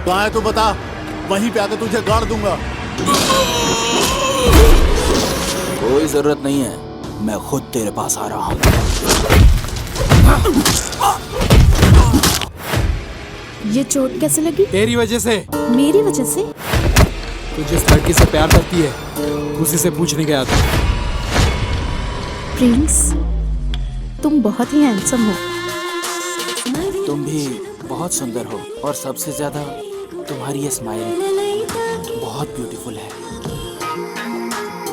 कहाँ है तू बता, वहीं पे आकर तुझे गाड़ दूंगा। कोई जरूरत नहीं है, मैं खुद तेरे पास आ रहा हूँ। ये चोट कैसे लगी? तेरी वजह से। मेरी वजह से? तू जिस लड़की से प्यार करती है उसी से पूछने गया था। प्रिंस, तुम बहुत ही हैंडसम हो। तुम भी बहुत सुंदर हो और सबसे ज्यादा तुम्हारी ये स्माइल बहुत ब्यूटीफुल है।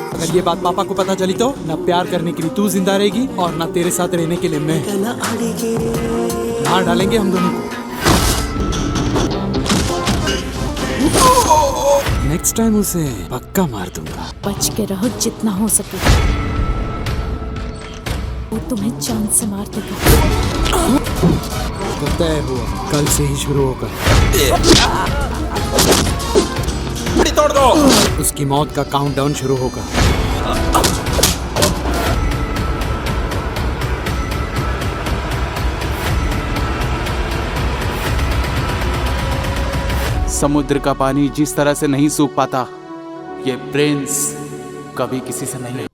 अगर ये बात पापा को पता चली तो ना प्यार करने के लिए तू जिंदा रहेगी और ना तेरे साथ रहने के लिए मैं। मार डालेंगे हम दोनों को। नेक्स्ट टाइम उसे पक्का मार दूंगा। बच के रहो जितना हो सके, वो तुम्हें जान से मार देगा। तो तय हुआ, कल से ही शुरू होगा। तोड़ दो। उसकी मौत का काउंटडाउन शुरू होगा। समुद्र का पानी जिस तरह से नहीं सूख पाता, ये प्रिंस कभी किसी से नहीं।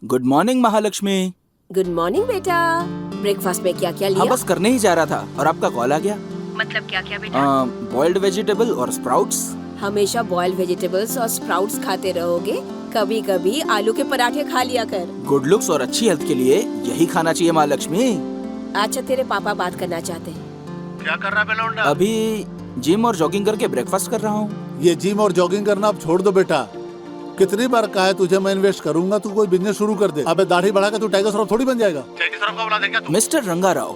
Good morning Mahalakshmi. Good morning बेटा। ब्रेकफास्ट में क्या क्या लिया? हाँ बस करने ही जा रहा था और आपका कॉल आ गया। मतलब क्या क्या बेटा? बॉइल्ड वेजिटेबल और स्प्राउट्स। हमेशा बॉइल्ड वेजिटेबल्स और स्प्राउट्स खाते रहोगे? कभी कभी आलू के पराठे खा लिया कर। गुड लुक्स और अच्छी हेल्थ के लिए यही खाना चाहिए महालक्ष्मी। अच्छा तेरे पापा बात करना चाहते हैं। क्या कर रहा है बेलौंडा? अभी जिम और जॉगिंग करके ब्रेकफास्ट कर रहा हूँ। ये जिम और जॉगिंग करना अब छोड़ दो बेटा। कितनी बार कहा है तुझे मैं इन्वेस्ट करूंगा, तू कोई बिजनेस शुरू कर दे। अबे दाढ़ी बढ़ा के तू टाइगर श्रॉफ थोड़ी बन जाएगा। टाइगर श्रॉफ का बुला दे क्या तू? मिस्टर रंगाराव,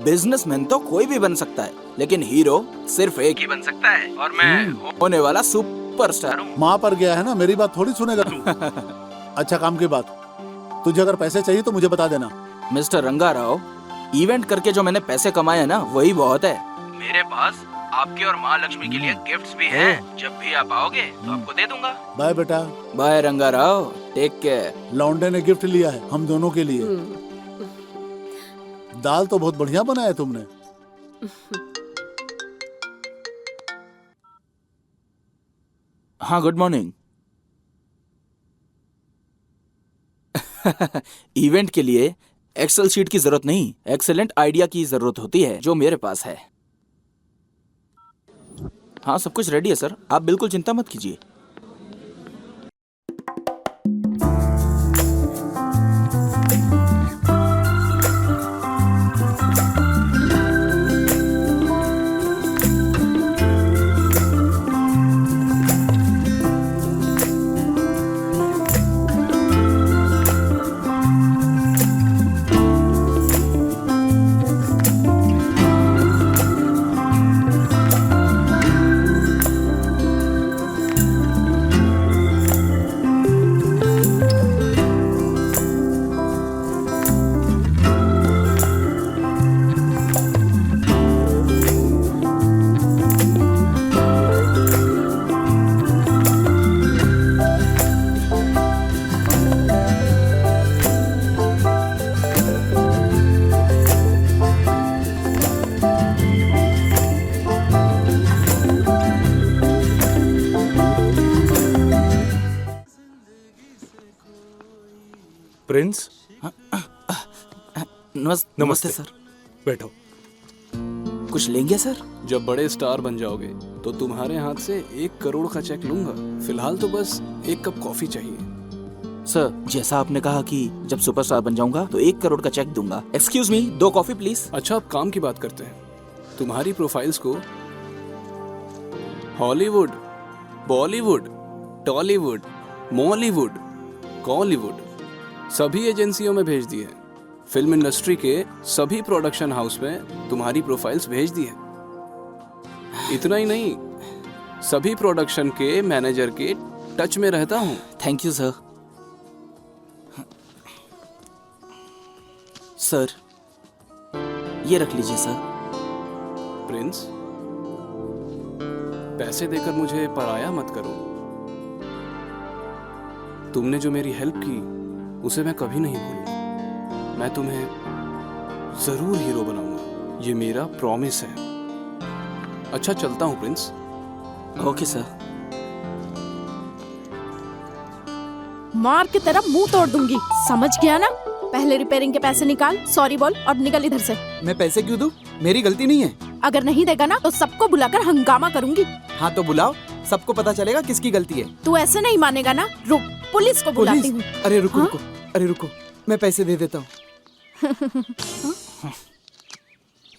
बिजनेसमैन तो कोई भी बन सकता है, लेकिन हीरो सिर्फ एक ही बन सकता है और मैं होने वाला सुपरस्टार हूँ। माँ पर गया है ना, मेरी बात थोड़ी सुनेगा तू। अच्छा काम की बात, तुझे अगर पैसे चाहिए तो मुझे बता देना। मिस्टर रंगा राव, इवेंट करके जो मैंने पैसे कमाए हैं ना, वही बहुत है। मेरे पास आपके और माँ लक्ष्मी के लिए गिफ्ट्स भी हैं। जब भी आप आओगे तो आपको दे दूंगा। बाय बेटा। बाय रंगा राव, टेक केयर। लौंडे ने गिफ्ट लिया है हम दोनों के लिए। दाल तो बहुत बढ़िया बनाया तुमने। हाँ, गुड मॉर्निंग। इवेंट के लिए एक्सेल शीट की जरूरत नहीं, एक्सेलेंट आइडिया की जरूरत होती है, जो मेरे पास है। हाँ, सब कुछ रेडी है सर, आप बिल्कुल चिंता मत कीजिए। प्रिंस, नमस्ते सर। बैठो। कुछ लेंगे सर? जब बड़े स्टार बन जाओगे तो तुम्हारे हाथ से 1 करोड़ का चेक लूंगा। फिलहाल तो बस 1 कप कॉफी चाहिए। सर, जैसा आपने कहा कि जब सुपरस्टार बन जाऊंगा तो 1 करोड़ का चेक दूंगा। Excuse me, 2 coffee please. अच्छा, अब काम की बात करते हैं। तुम्हारी प्रोफाइल्स को हॉलीवुड, बॉलीवुड, टॉलीवुड, मॉलीवुड, कॉलीवुड सभी एजेंसियों में भेज दी है। फिल्म इंडस्ट्री के सभी प्रोडक्शन हाउस में तुम्हारी प्रोफाइल्स भेज दी है। इतना ही नहीं, सभी प्रोडक्शन के मैनेजर के टच में रहता हूँ। Thank you sir. सर, ये रख लीजिए सर। प्रिंस, पैसे देकर मुझे पराया मत करो। तुमने जो मेरी हेल्प की उसे मैं कभी नहीं भूलूंगा। मैं तुम्हें जरूर हीरो बनाऊंगा, ये मेरा प्रॉमिस है। अच्छा, चलता हूँ प्रिंस। Okay sir. मार के तेरा मुंह तोड़ दूंगी, समझ गया ना? पहले रिपेयरिंग के पैसे निकाल, सॉरी बोल और निकल इधर से। मैं पैसे क्यों दूं? मेरी गलती नहीं है। अगर नहीं देगा ना तो सबको बुलाकर हंगामा करूंगी। हाँ तो बुलाओ, सबको पता चलेगा किसकी गलती है। तू ऐसे नहीं मानेगा ना, रुक पुलिस को बुलाती हूँ। अरे रुको हाँ? रुको, अरे रुको, मैं पैसे दे देता हूँ।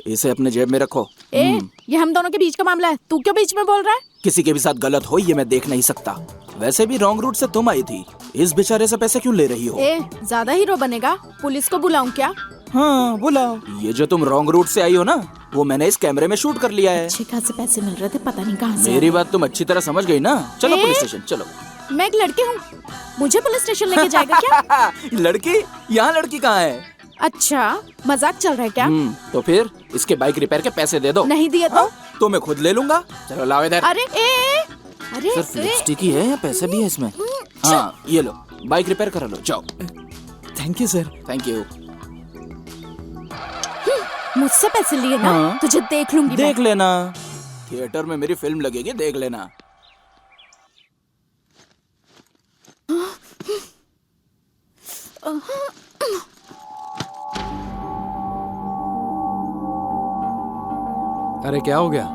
इसे अपने जेब में रखो। ये हम दोनों के बीच का मामला है, तू क्यों बीच में बोल रहा है? किसी के भी साथ गलत हो ये मैं देख नहीं सकता। वैसे भी रॉन्ग रूट से तुम आई थी, इस बेचारे से पैसे क्यों ले रही हो? ज्यादा हीरो बनेगा, पुलिस को बुलाऊं क्या? हाँ बुलाओ। ये जो तुम रॉन्ग रूट से आई हो ना, वो मैंने इस कैमरे में शूट कर लिया है। अच्छे खासे पैसे मिल रहे थे, पता नहीं कहाँ से। मेरी बात तुम अच्छी तरह समझ गई ना? चलो पुलिस स्टेशन चलो। मैं एक लड़की हूँ, मुझे पुलिस स्टेशन लेके जाएगा क्या? लड़की? यहाँ लड़की कहाँ है? अच्छा, मजाक चल रहा है क्या? तो फिर इसके बाइक रिपेयर के पैसे दे दो। नहीं दिए तो मैं खुद ले लूंगा। चलो लाओ इधर। अरे अरे सिर्फ लिपस्टिक ही है या पैसे भी है इसमें? हाँ ये लो, बाइक रिपेयर करा लो, जाओ। Thank you sir. Thank you. मुझसे पैसे लिए ना? हाँ। तुझे देख लूंगी। देख लेना, थिएटर में मेरी फिल्म लगेगी, देख लेना। अरे क्या हो गया?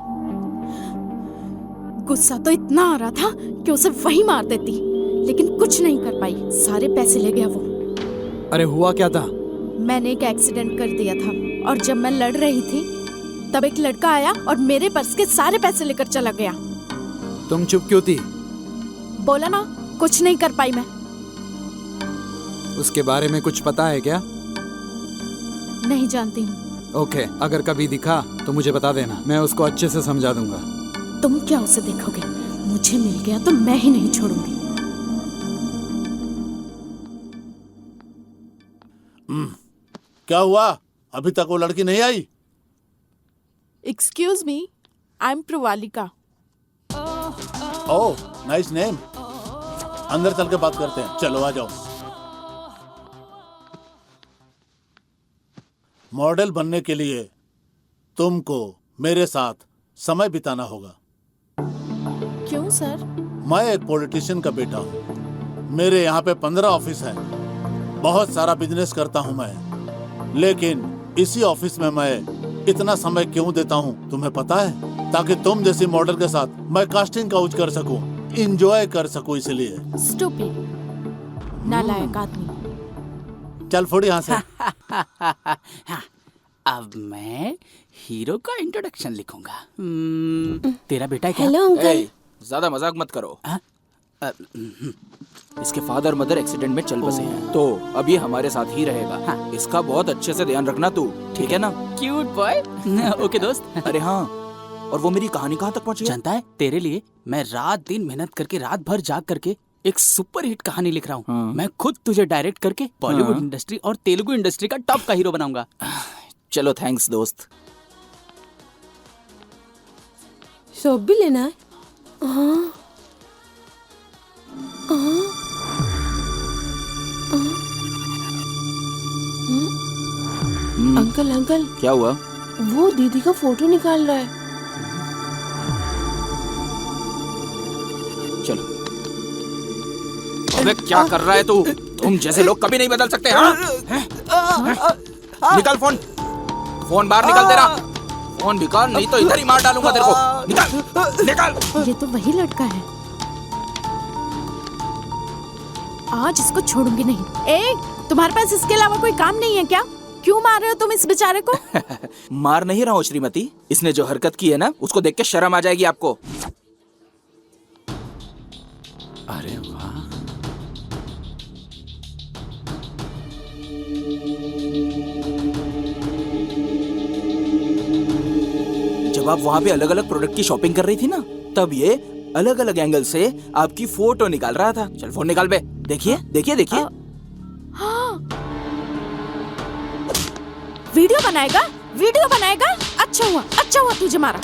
गुस्सा तो इतना आ रहा था कि उसे वही मार देती, लेकिन कुछ नहीं कर पाई, सारे पैसे ले गया वो। अरे हुआ क्या था? मैंने एक एक्सीडेंट कर दिया था और जब मैं लड़ रही थी तब एक लड़का आया और मेरे पर्स के सारे पैसे लेकर चला गया। तुम चुप क्यों थी? बोला ना, कुछ नहीं कर पाई मैं। उसके बारे में कुछ पता है क्या? नहीं जानती हूँ। ओके, अगर कभी दिखा तो मुझे बता देना, मैं उसको अच्छे से समझा दूंगा। तुम क्या उसे देखोगे? मुझे मिल गया तो मैं ही नहीं छोड़ूंगी। क्या हुआ? अभी तक वो लड़की नहीं आई? Excuse me, I am Pravalika. Oh, nice name. अंदर चल के बात करते हैं, चलो आ जाओ। मॉडल बनने के लिए तुमको मेरे साथ समय बिताना होगा। क्यों सर? मैं एक पॉलिटिशियन का बेटा हूँ। मेरे यहाँ पे 15 ऑफिस हैं। बहुत सारा बिजनेस करता हूँ मैं, लेकिन इसी ऑफिस में मैं इतना समय क्यों देता हूँ तुम्हें पता है? ताकि तुम जैसी मॉडल के साथ मैं कास्टिंग काउच कर सकूं, इंजॉय कर सकूं, इसलिए। स्टूपिड, नालायक आदमी। चल फोड़ यहाँ से। अब मैं हीरो का इंट्रोडक्शन लिखूंगा। तेरा बेटा क्या? Hello uncle. ए, ज्यादा मजाक मत करो। इसके फादर मदर एक्सीडेंट में चल बसे हैं, तो अब ये हमारे साथ ही रहेगा। इसका बहुत अच्छे से ध्यान रखना तू, ठीक है ना? Cute boy. ओके दोस्त। अरे हाँ, और वो मेरी कहानी कहाँ तक पहुँची? जानता है, तेरे लिए मैं रात दिन मेहनत करके, रात भर जाग करके एक सुपर हिट कहानी लिख रहा हूँ। हाँ। मैं खुद तुझे डायरेक्ट करके बॉलीवुड हाँ। इंडस्ट्री और तेलुगु इंडस्ट्री का टॉप का हीरो बनाऊंगा। चलो थैंक्स दोस्त। सोप भी लेना है? हाँ। अंकल अंकल, क्या हुआ? वो दीदी का फोटो निकाल रहा है। चलो। अबे क्या कर रहा है तू? तुम जैसे लोग कभी नहीं बदल सकते, हाँ? निकाल फोन, फोन बाहर निकाल तेरा। फोन निकाल, नहीं तो इधर ही मार डालूंगा तेरे को। निकाल, निकाल। ये तो वही लड़का है। आज इसको छोड़ूंगी नहीं। ए, तुम्हारे पास इसके अलावा कोई काम नहीं है क्या? क्यों मार रहे हो तुम इस बेचारे को? मार नहीं रहा हूँ श्रीमती, इसने जो हरकत की है ना, उसको देख के शर्म आ जाएगी आपको। अरे वाह, जब आप वहाँ पे अलग अलग प्रोडक्ट की शॉपिंग कर रही थी ना, तब ये अलग अलग एंगल से आपकी फोटो निकाल रहा था। चल फोन निकाल बे। देखिए देखिए देखिए। वीडियो बनाएगा? वीडियो बनाएगा? अच्छा हुआ तुझे मारा।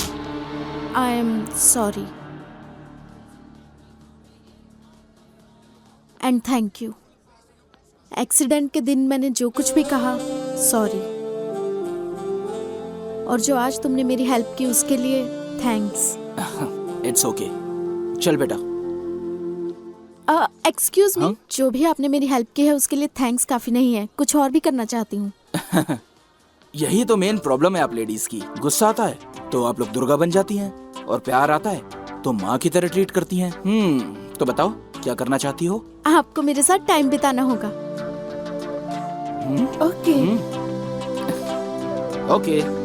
I am sorry and thank you. Accident के दिन मैंने जो कुछ भी कहा, सॉरी। और जो आज तुमने मेरी हेल्प की उसके लिए थैंक्स। It's okay. चल बेटा। एक्सक्यूज मी, हाँ? जो भी आपने मेरी हेल्प की है उसके लिए थैंक्स काफी नहीं है, कुछ और भी करना चाहती हूँ। यही तो मेन प्रॉब्लम है आप लेडीज की। गुस्सा आता है तो आप लोग दुर्गा बन जाती हैं, और प्यार आता है तो माँ की तरह ट्रीट करती हैं। तो बताओ क्या करना चाहती हो? आपको मेरे साथ टाइम बिताना होगा। ओके। ओके।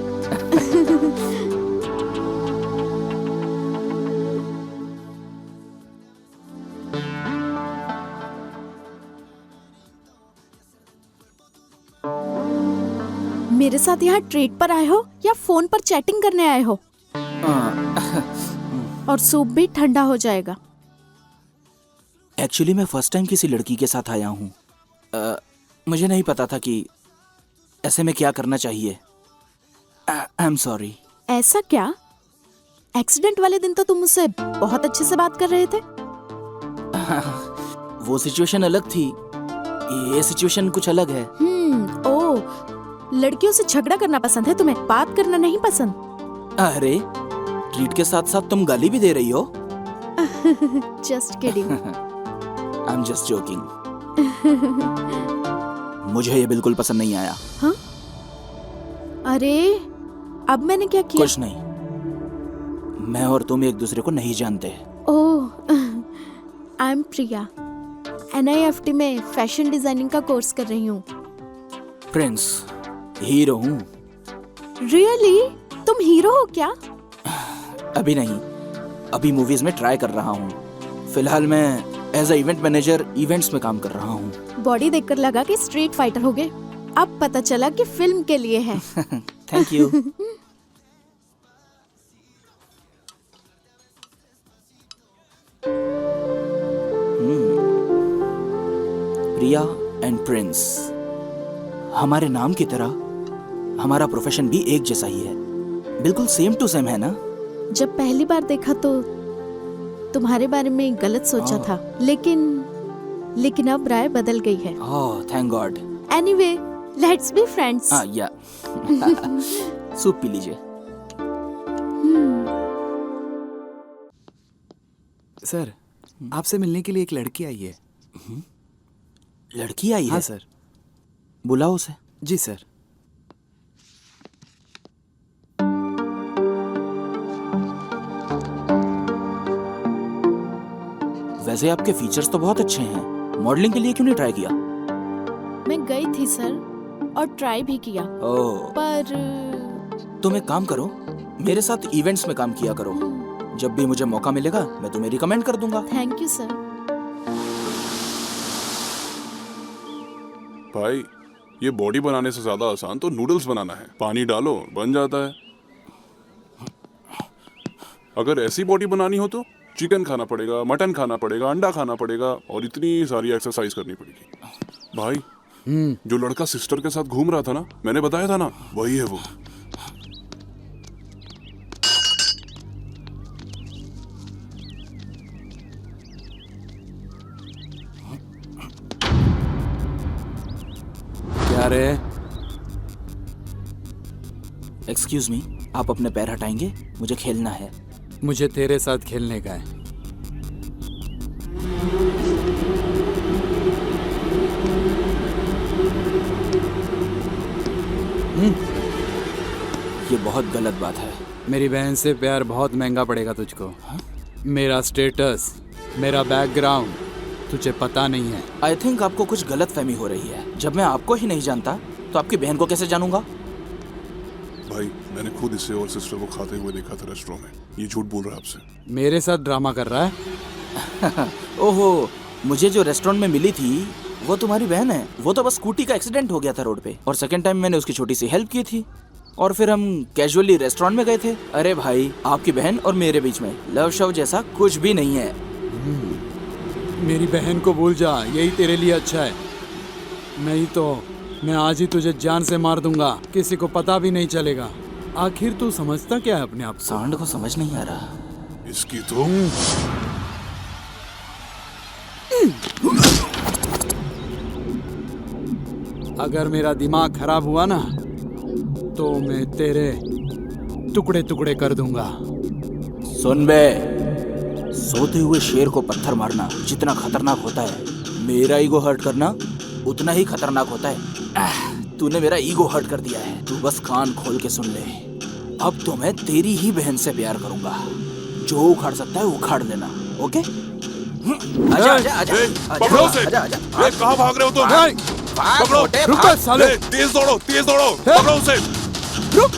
मेरे साथ यहाँ ट्रेड पर आए हो या फोन पर चैटिंग करने आए हो? और सूप भी ठंडा हो जाएगा। एक्चुअली मैं फर्स्ट टाइम किसी लड़की के साथ आया हूँ। मुझे नहीं पता था कि ऐसे में क्या करना चाहिए। I am sorry. ऐसा क्या? एक्सीडेंट वाले दिन तो तुम मुझसे बहुत अच्छे से बात कर रहे थे। वो सिचुएशन अलग थी, ये सिचुएशन कुछ अलग है। ओह, लड़कियों से झगड़ा करना पसंद है तुम्हें, बात करना नहीं पसंद। अरे ट्रीट के साथ साथ तुम गाली भी दे रही हो। Just kidding. I am just joking. मुझे ये बिल्कुल पसंद नहीं आया। हाँ? अरे अब मैंने क्या किया? कुछ नहीं, मैं और तुम एक दूसरे को नहीं जानते। ओह, आई एम प्रिया, NIFT में फैशन डिजाइनिंग का कोर्स कर रही हूँ। प्रिंस, हीरो हूँ। रियली? तुम हीरो हो क्या? अभी नहीं, अभी मूवीज में ट्राई कर रहा हूँ। फिलहाल मैं as a event manager events में काम कर रहा हूँ। बॉडी देखकर लगा कि स्ट्रीट फाइटर हो गए, अब पता चला कि फिल्म के लिए है। Thank you. Priya and Prince. हमारे नाम की तरह हमारा प्रोफेशन भी एक जैसा ही है, बिल्कुल सेम टू सेम है ना? जब पहली बार देखा तो तुम्हारे बारे में गलत सोचा था, लेकिन अब राय बदल गई है। Oh thank God. Anyway, let's be friends. हाँ या सूप पी लीजिए। सर, आपसे मिलने के लिए एक लड़की आई है। लड़की आई है? हाँ सर। बुलाओ उसे। जी सर। वैसे आपके फीचर्स तो बहुत अच्छे हैं, मॉडलिंग के लिए क्यों नहीं ट्राई किया? मैं गई थी सर और ट्राई भी किया, ओह, पर तुम एक काम करो, मेरे साथ इवेंट्स में काम किया करो। जब भी मुझे मौका मिलेगा मैं तुम्हें रिकमेंड कर दूंगा। Thank you sir. भाई, ये बॉडी बनाने से ज्यादा आसान तो नूडल्स बनाना है। पानी डालो बन जाता है। अगर ऐसी बॉडी बनानी हो तो चिकन खाना पड़ेगा, मटन खाना पड़ेगा, अंडा खाना पड़ेगा और इतनी सारी एक्सरसाइज करनी पड़ेगी। भाई, जो लड़का सिस्टर के साथ घूम रहा था ना, मैंने बताया था ना, वही है वो। क्या रे? एक्सक्यूज मी, आप अपने पैर हटाएंगे? मुझे खेलना है। मुझे तेरे साथ खेलने का है। ये बहुत गलत बात है। मेरी बहन से प्यार बहुत महंगा पड़ेगा तुझको। मेरा स्टेटस, मेरा बैकग्राउंड तुझे पता नहीं है। आई थिंक आपको कुछ गलत फहमी हो रही है। जब मैं आपको ही नहीं जानता तो आपकी बहन को कैसे जानूंगा? भाई, मैंने खुद इसे और सिस्टर को खाते हुए देखा था रेस्टोरेंट में। ये झूठ बोल रहा है आपसे। मेरे साथ ड्रामा कर रहा है? ओहो, मुझे जो रेस्टोरेंट में मिली थी वो तुम्हारी बहन है। वो तो बस स्कूटी का एक्सीडेंट हो गया था रोड पे, और सेकंड टाइम मैंने उसकी छोटी सी हेल्प की थी, और फिर हम कैजुअली रेस्टोरेंट में गए थे। अरे भाई, आपकी बहन और मेरे बीच में लव शव जैसा कुछ भी नहीं है। मेरी बहन को भूल जा, यही तेरे लिए अच्छा है। नहीं तो मैं आज ही तुझे जान से मार दूंगा, किसी को पता भी नहीं चलेगा। आखिर तू समझता क्या है अपने आप को? सांड को समझ नहीं आ रहा। इसकी तो अगर मेरा दिमाग खराब हुआ ना तो मैं तेरे टुकड़े टुकड़े कर दूंगा। सुन बे, सोते हुए शेर को पत्थर मारना जितना खतरनाक होता है, मेरा ईगो हर्ट करना उतना ही खतरनाक होता है। तूने मेरा ईगो हर्ट कर दिया है। तू बस कान खोल के सुन ले। अब तो मैं तेरी ही बहन से प्यार करूंगा। जो उखाड़ सकता है उखाड़ लेना, ओके? आजा आजा आजा पकड़ो उसे। आजा आजा। कहाँ भाग रहे हो तुम? भाग पकड़ो। मोटे, रुक भाग। साले। तेज दौड़ो, तेज दौड़ो। पकड़ो उसे। रुक।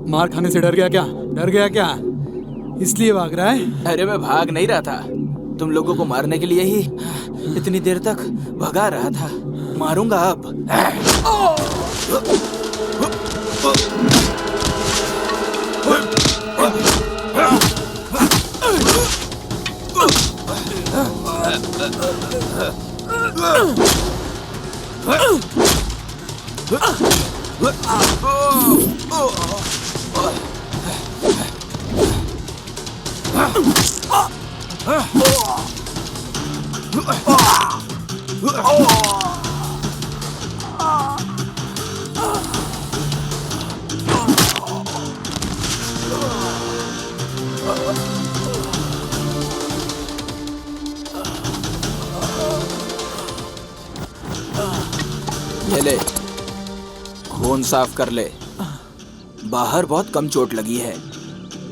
मार खाने से डर गया क्या? डर गया क्या? इसलिए भाग रहा है? अरे मैं भाग नहीं रहा था, तुम लोगों को मारने के लिए ही इतनी देर तक भगा रहा था। मारूंगा अब। ये ले, खून साफ कर ले। बाहर बहुत कम चोट लगी है,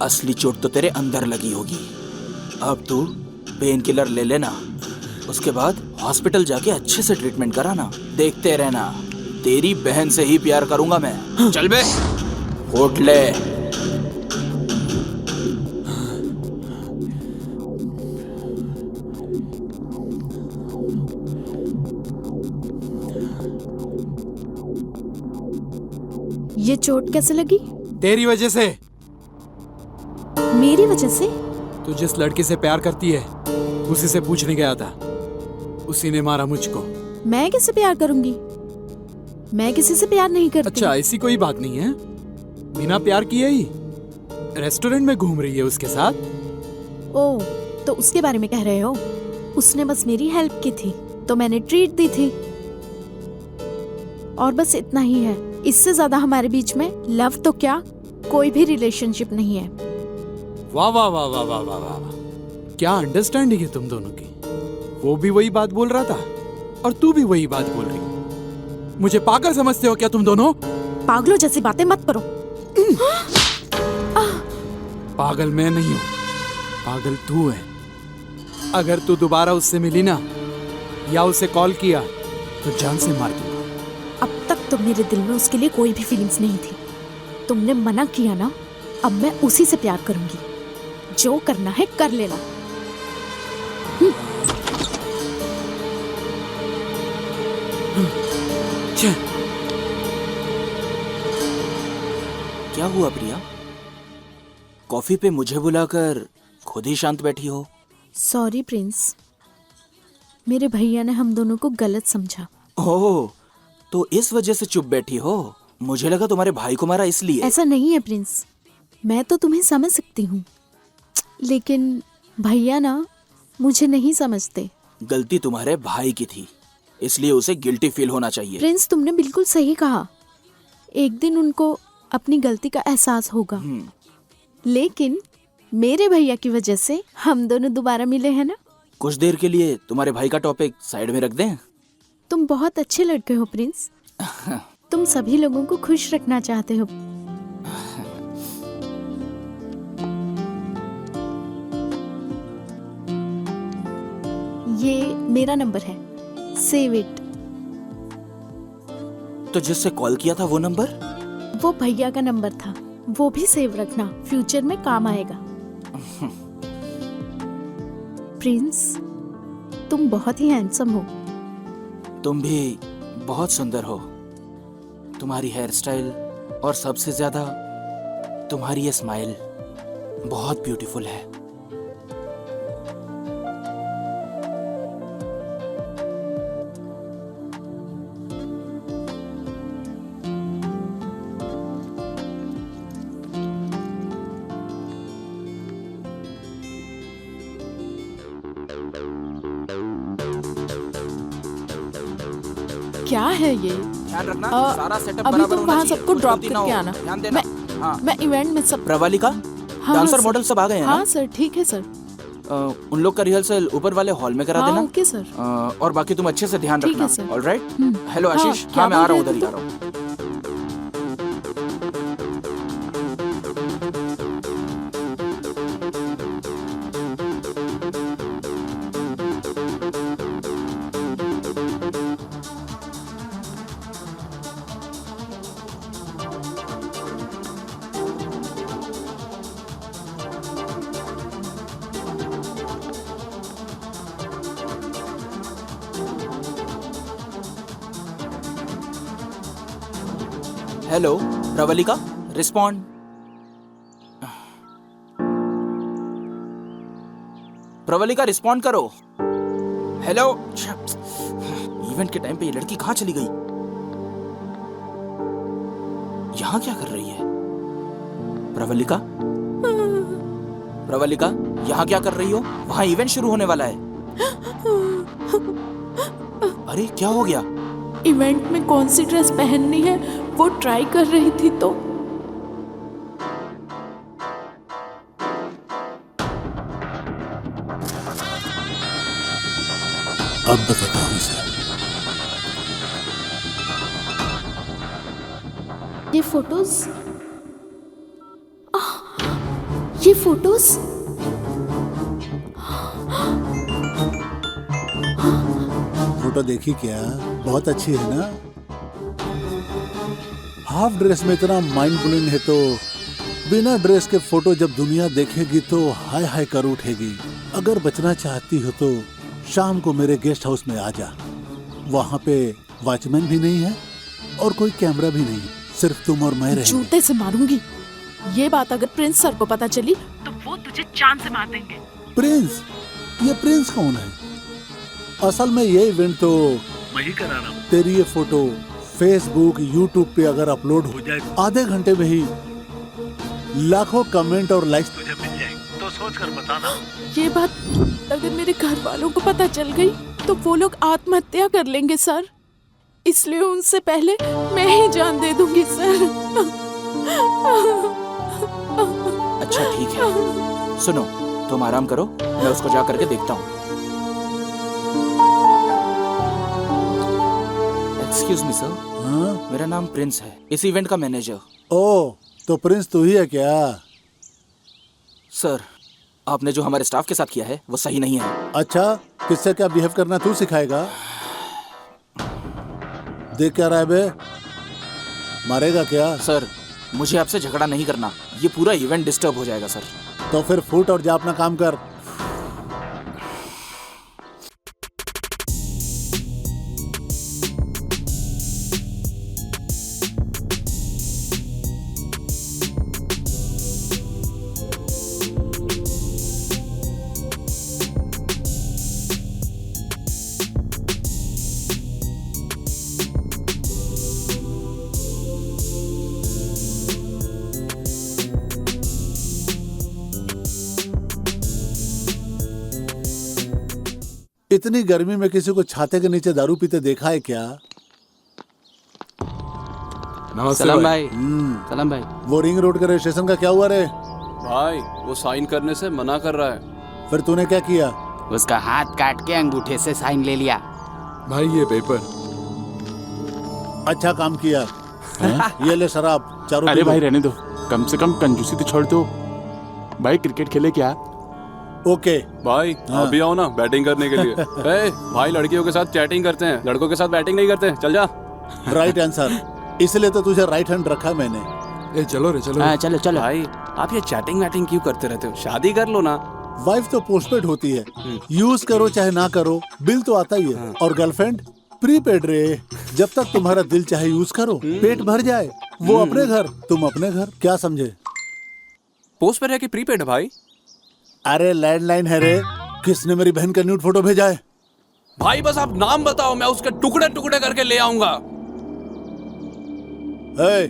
असली चोट तो तेरे अंदर लगी होगी। अब तू पेन किलर ले लेना, उसके बाद हॉस्पिटल जाके अच्छे से ट्रीटमेंट कराना। देखते रहना, तेरी बहन से ही प्यार करूंगा मैं। चल बे, उठ ले। ये चोट कैसे लगी? तेरी वजह से। मेरी वजह से? तू जिस लड़की से प्यार करती है उसी से पूछने गया था, उसी ने मारा मुझको। मैं किससे प्यार करूंगी? मैं किसी से प्यार नहीं करती। अच्छा, ऐसी कोई बात नहीं है। बिना प्यार किए ही रेस्टोरेंट में घूम रही है उसके साथ। ओह, तो उसके बारे में कह रहे हो? उसने बस मेरी हेल्प की थी तो मैंने ट्रीट दी थी, और बस इतना ही है। इससे ज्यादा हमारे बीच में लव तो क्या, कोई भी रिलेशनशिप नहीं है। वाह वाह वाह वाह वाह वाह वाह, क्या अंडरस्टैंडिंग है तुम दोनों की। वो भी वही बात बोल रहा था और तू भी वही बात बोल रही। मुझे पागल समझते हो क्या तुम दोनों? पागलों जैसी बातें मत करो। पागल मैं नहीं हूँ, पागल तू है। अगर तू दोबारा उससे मिली ना या उसे कॉल किया तो जान से मार दूंगा। अब तक तो मेरे दिल में उसके लिए कोई भी फीलिंग्स नहीं थी। तुमने मना किया ना, अब मैं उसी से प्यार करूंगी। जो करना है कर लेना। क्या हुआ प्रिया? कॉफी पे मुझे बुलाकर खुद ही शांत बैठी हो। सॉरी प्रिंस, मेरे भैया ने हम दोनों को गलत समझा। ओह, तो इस वजह से चुप बैठी हो? मुझे लगा तुम्हारे भाई को मारा इसलिए। ऐसा नहीं है प्रिंस, मैं तो तुम्हें समझ सकती हूँ, लेकिन भैया ना मुझे नहीं समझते। गलती तुम्हारे भाई की थी, इसलिए उसे गिल्टी फील होना चाहिए। प्रिंस, तुमने बिल्कुल सही कहा। एक दिन उनको अपनी गलती का एहसास होगा, लेकिन मेरे भैया की वजह से हम दोनों दोबारा मिले हैं ना। कुछ देर के लिए तुम्हारे भाई का टॉपिक साइड में रख दें। तुम बहुत अच्छे लड़के हो प्रिंस। तुम सभी लोगों को खुश रखना चाहते हो। ये मेरा नंबर है, सेव इट। तो जिससे कॉल किया था वो नंबर? वो भैया का नंबर था, वो भी सेव रखना, फ्यूचर में काम आएगा। प्रिंस, तुम बहुत ही हैंडसम हो। तुम भी बहुत सुंदर हो। तुम्हारी हेयर स्टाइल और सबसे ज्यादा तुम्हारी ये स्माइल बहुत ब्यूटीफुल है। क्या है ये? ध्यान रखना, सारा सेटअप अभी बराबर तुम होना वहाँ चाहिए, सबको कुछ ड्रॉप गलती ना करके हो। आना। ध्यान देना। हाँ। मैं इवेंट में सब। प्रवालिका, हाँ, डांसर सर। मॉडल सब आ गए हैं हाँ ना? सर, ठीक है सर। उन लोग का रिहर्सल ऊपर वाले हॉल में करा हाँ, देना। Okay sir. और बाकी तुम अच्छे से ध्यान ठीक रखना। है सर। ऑलराइट। हेलो हाँ, आशीष। क्या हाँ, मैं आ बोल रहा हूँ, रहे उधर ही थे आ रहा हूँ। Hello Pravalika, respond. Pravalika, respond करो। हेलो। इवेंट के टाइम पे ये लड़की कहाँ चली गई? यहाँ क्या कर रही है? प्रवलिका, प्रवलिका, यहाँ क्या कर रही हो? वहाँ इवेंट शुरू होने वाला है। अरे क्या हो गया? इवेंट में कौन सी ड्रेस पहननी है वो ट्राई कर रही थी तो अब बताता हूँ इसे। ये फोटोज, ये फोटोज फोटो देखी क्या? बहुत अच्छी है ना? हाफ ड्रेस में इतना माइंड ब्लोइंग है तो बिना ड्रेस के फोटो जब दुनिया देखेगी तो हाय हाय कर उठेगी। अगर बचना चाहती हो तो शाम को मेरे गेस्ट हाउस में आ जा। वहाँ पे वॉचमैन भी नहीं है और कोई कैमरा भी नहीं। सिर्फ तुम और मैं रहेंगे। जूते से मारूंगी। ये बात अगर प्रिंस सर को पता चली तो वो तुझे जान से मार देंगे। प्रिंस? ये प्रिंस कौन है? असल में ये इवेंट तो मैं ही करा रहा हूँ। तेरी ये फोटो फेसबुक यूट्यूब पे अगर अपलोड हो जाए आधे घंटे में ही लाखों कमेंट और लाइक्स तुझे मिल जाएंगे। तो सोच कर बताना। ये बात अगर मेरे घर वालों को पता चल गई तो वो लोग आत्महत्या कर लेंगे सर। इसलिए उनसे पहले मैं ही जान दे दूंगी सर। अच्छा ठीक है, सुनो तुम आराम करो, मैं उसको जा करके देखता हूँ। एक्सक्यूज मी सर, हाँ? मेरा नाम प्रिंस है, इस इवेंट का मैनेजर। ओ, तो प्रिंस तू ही है क्या? सर, आपने जो हमारे स्टाफ के साथ किया है वो सही नहीं है। अच्छा, किससे क्या बिहेव करना तू सिखाएगा? देख क्या रहा है बे? मारेगा क्या? सर, मुझे आपसे झगड़ा नहीं करना, ये पूरा इवेंट डिस्टर्ब हो जाएगा सर। तो फिर फूट और जा अपना काम कर। इतनी गर्मी में किसी को छाते के नीचे दारू पीते देखा है क्या? नमस्ते सलाम भाई। भाई। सलाम भाई। वो रिंग रोड के रजिस्ट्रेशन का क्या हुआ रे? भाई वो साइन करने से मना कर रहा है। फिर तूने क्या किया? उसका हाथ काट के अंगूठे से साइन ले लिया। भाई ये पेपर। अच्छा काम किया। ये ले शराब, चारों अरे पी लो। भाई रहने दो, कम से कम कंजूसी तो छोड़ दो। भाई क्रिकेट खेले क्या? ओके। भाई हाँ। अभी आओ ना बैटिंग करने के लिए। ए, भाई लड़कियों के साथ चैटिंग करते हैं, लड़कों के साथ बैटिंग नहीं करते। चल जा। राइट आंसर, इसलिए तो तुझे राइट हैंड रखा मैंने। ए चलो रे चलो। हाँ चलो चलो। भाई आप ये चैटिंग वैटिंग क्यों करते रहते हो? शादी कर लो ना। वाइफ तो पोस्टपेड होती है, यूज करो चाहे ना करो, बिल तो आता ही है। और गर्लफ्रेंड प्रीपेड रे, जब तक तुम्हारा दिल चाहे यूज करो, पेट भर जाए। वो अपने घर, तुम अपने घर, क्या समझे? पोस्ट पर है कि प्रीपेड है भाई? अरे लैंडलाइन है रे। किसने मेरी बहन का न्यूड फोटो भेजा है? भाई बस आप नाम बताओ, मैं उसके टुकड़े टुकड़े करके ले आऊंगा। ए,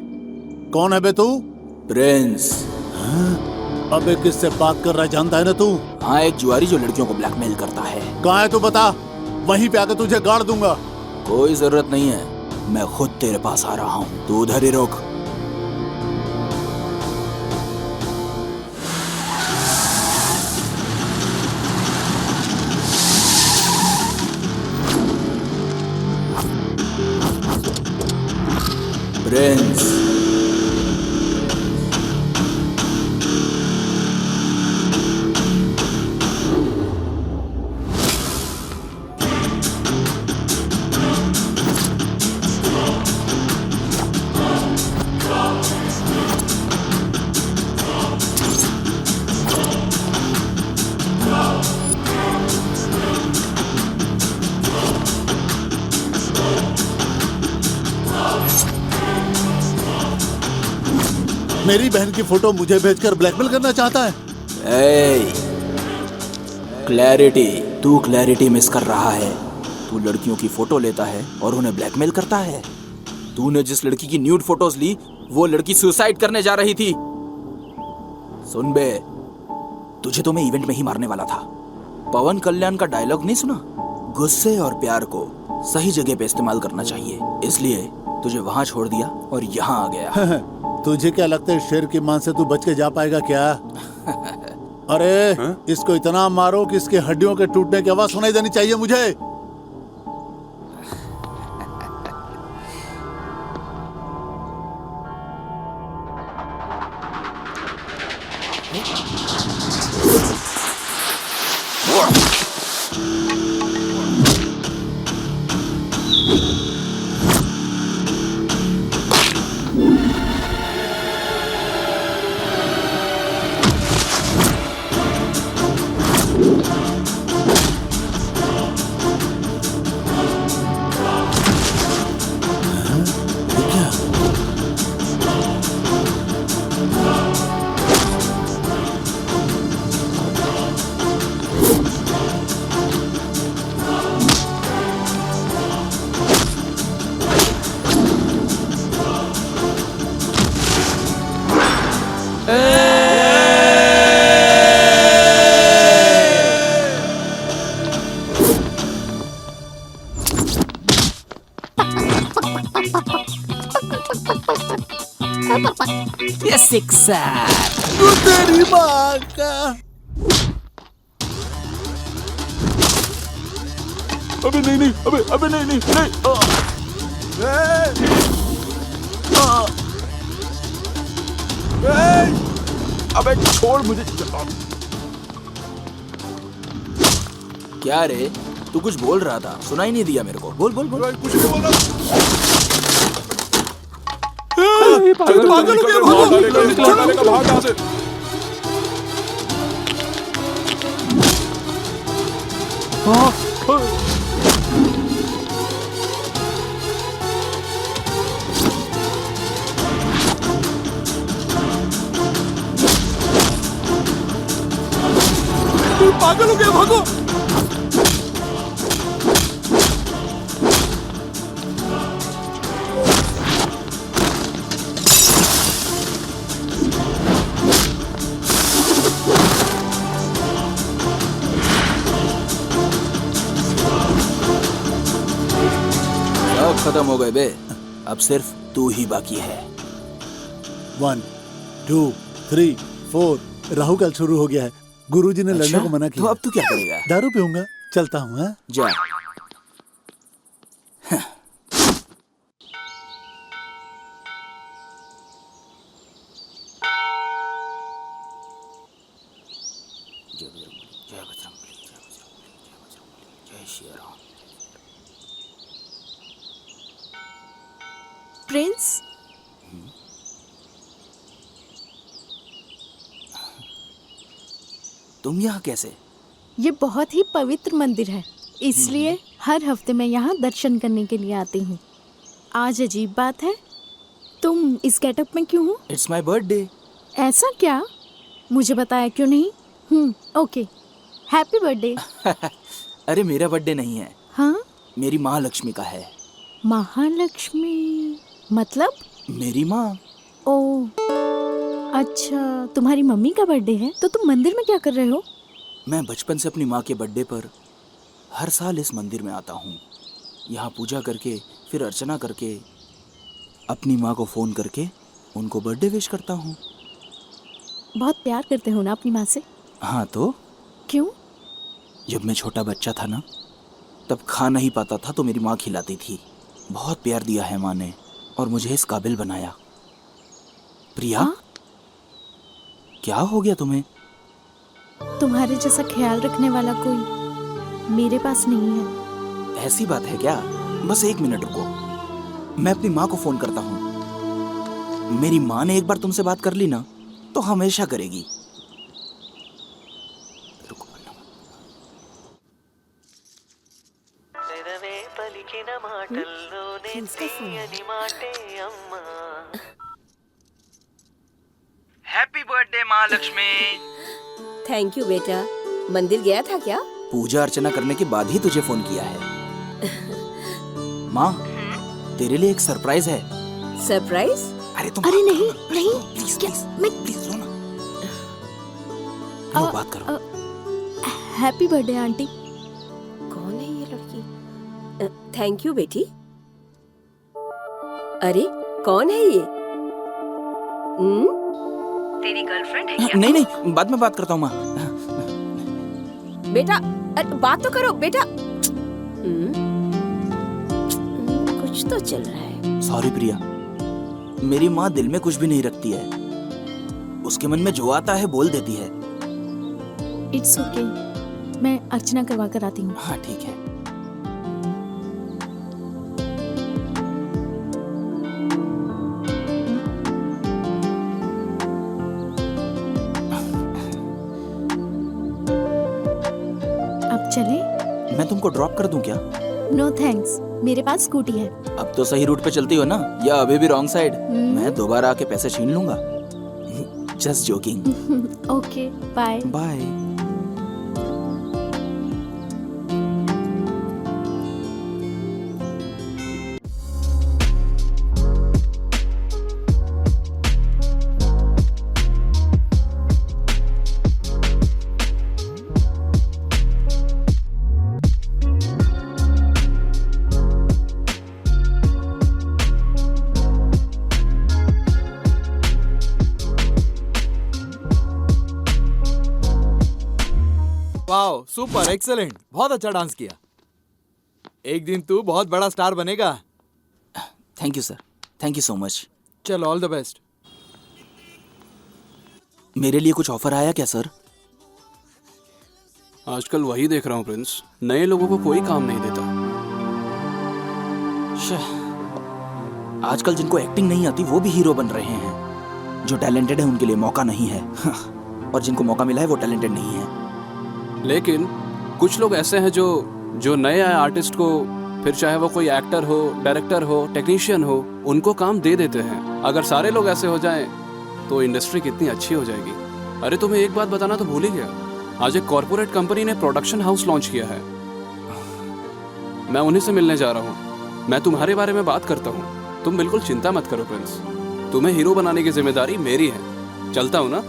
कौन है बे तू? प्रिंस। अबे किससे बात कर रहा है जानता है ना तू? हाँ, एक जुआरी जो लड़कियों को ब्लैकमेल करता है। कहाँ है तू बता, वहीं पे आकर तुझे गाड़ दूंगा। कोई जरूरत नहीं है, मैं खुद तेरे पास आ रहा हूँ, तू उधर ही रोक। प्रिंस। मेरी बहन की फोटो मुझे भेजकर ब्लैकमेल करना चाहता है? क्लैरिटी, तू क्लैरिटी मिस कर रहा है। तू लड़कियों की फोटो लेता है और उन्हें ब्लैकमेल करता है। तूने जिस लड़की की न्यूड फोटोज ली, वो लड़की सुसाइड करने जा रही थी। सुन बे, तुझे तो मैं इवेंट में ही मारने वाला था। पवन कल्याण का डायलॉग नहीं सुना? गुस्से और प्यार को सही जगह पे इस्तेमाल करना चाहिए, इसलिए तुझे वहां छोड़ दिया और यहाँ आ गया। तुझे क्या लगता है शेर की मान से तू बच के जा पाएगा क्या? अरे इसको इतना मारो कि इसके हड्डियों के टूटने की आवाज सुनाई देनी चाहिए मुझे। सिक्सर। तेरी माँ का। अबे नहीं नहीं, अबे नहीं नहीं नहीं। अबे छोड़ मुझे। क्या रे, तू कुछ बोल रहा था, सुनाई नहीं दिया मेरे को। बोल बोल बोल। कुछ नहीं बोला। पागल हो गया, भागो। भाग यहाँ से। पागल हो गया, भागो। सब खत्म हो गए बे, अब सिर्फ तू ही बाकी है। 1 2 3 4। राहु काल शुरू हो गया है। गुरुजी ने लड़ने को मना तो किया। अब तू क्या करेगा? दारू पीऊंगा, चलता हूँ। हाँ? जा। प्रिंस, तुम यहाँ कैसे? ये बहुत ही पवित्र मंदिर है, इसलिए हर हफ्ते मैं यहाँ दर्शन करने के लिए आती हूँ। आज अजीब बात है, तुम इस गेटअप में क्यों हो? It's my birthday. ऐसा क्या? मुझे बताया क्यों नहीं? Okay, happy birthday. अरे मेरा बर्थडे नहीं है, हाँ, मेरी माँ लक्ष्मी का है। महालक्ष्मी मतलब? मेरी माँ। ओ अच्छा, तुम्हारी मम्मी का बर्थडे है, तो तुम मंदिर में क्या कर रहे हो? मैं बचपन से अपनी माँ के बर्थडे पर हर साल इस मंदिर में आता हूँ। यहाँ पूजा करके, फिर अर्चना करके, अपनी माँ को फ़ोन करके उनको बर्थडे विश करता हूँ। बहुत प्यार करते हो ना अपनी माँ से? हाँ तो क्यों? जब मैं छोटा बच्चा था ना, तब खा नहीं पाता था तो मेरी माँ खिलाती थी। बहुत प्यार दिया है माँ ने और मुझे इस काबिल बनाया। प्रिया, हाँ? क्या हो गया तुम्हें? तुम्हारे जैसा ख्याल रखने वाला कोई मेरे पास नहीं है। ऐसी बात है क्या? बस 1 मिनट रुको, मैं अपनी माँ को फोन करता हूँ। मेरी माँ ने एक बार तुमसे बात कर ली ना तो हमेशा करेगी। रुको। हैप्पी बर्थडे माँ लक्ष्मी। थैंक यू बेटा। मंदिर गया था क्या? पूजा अर्चना करने के बाद ही तुझे फोन किया है। माँ, तेरे लिए एक सरप्राइज है। सरप्राइज? अरे तुम अरे नहीं नहीं, प्लीज क्या? प्लीज मैं प्लीज लो ना। लो बात करो। Happy birthday aunty. कौन है ये लड़की? थैंक यू बेटी। अरे कौन है ये? तेरी गर्लफ्रेंड है क्या? नहीं नहीं, बाद में बात करता हूँ माँ। बेटा बात तो करो बेटा। कुछ तो चल रहा है। सॉरी प्रिया, मेरी माँ दिल में कुछ भी नहीं रखती है। उसके मन में जो आता है बोल देती है। इट्स ओके, मैं अर्चना करवा कर आती हूँ। हाँ ठीक है। अब चले? मैं तुमको ड्रॉप कर दूं क्या? नो थैंक्स, मेरे पास स्कूटी है। अब तो सही रूट पे चलती हो ना, या अभी भी रॉन्ग साइड? मैं दोबारा आके पैसे छीन लूंगा। Just joking. Okay, bye. Bye. Wow, super, excellent, बहुत अच्छा डांस किया। एक दिन तू बहुत बड़ा स्टार बनेगा। Thank you sir, thank you so much. चल, ऑल द बेस्ट। मेरे लिए कुछ ऑफर आया क्या सर? आजकल वही देख रहा हूँ प्रिंस, नए लोगों को कोई काम नहीं देता। आजकल जिनको एक्टिंग नहीं आती वो भी हीरो बन रहे हैं। जो टैलेंटेड है उनके लिए मौका नहीं है और जिनको मौका मिला है वो टैलेंटेड नहीं है। लेकिन कुछ लोग ऐसे हैं जो नए आए आर्टिस्ट को, फिर चाहे वो कोई एक्टर हो, डायरेक्टर हो, टेक्नीशियन हो, उनको काम दे देते हैं। अगर सारे लोग ऐसे हो जाएं तो इंडस्ट्री कितनी अच्छी हो जाएगी। अरे तुम्हें एक बात बताना तो भूल ही गया, आज एक कॉर्पोरेट कंपनी ने प्रोडक्शन हाउस लॉन्च किया है। मैं उन्हीं से मिलने जा रहा हूँ। मैं तुम्हारे बारे में बात करता हूँ, तुम बिल्कुल चिंता मत करो प्रिंस। तुम्हें हीरो बनाने की जिम्मेदारी मेरी है। चलता हूँ ना,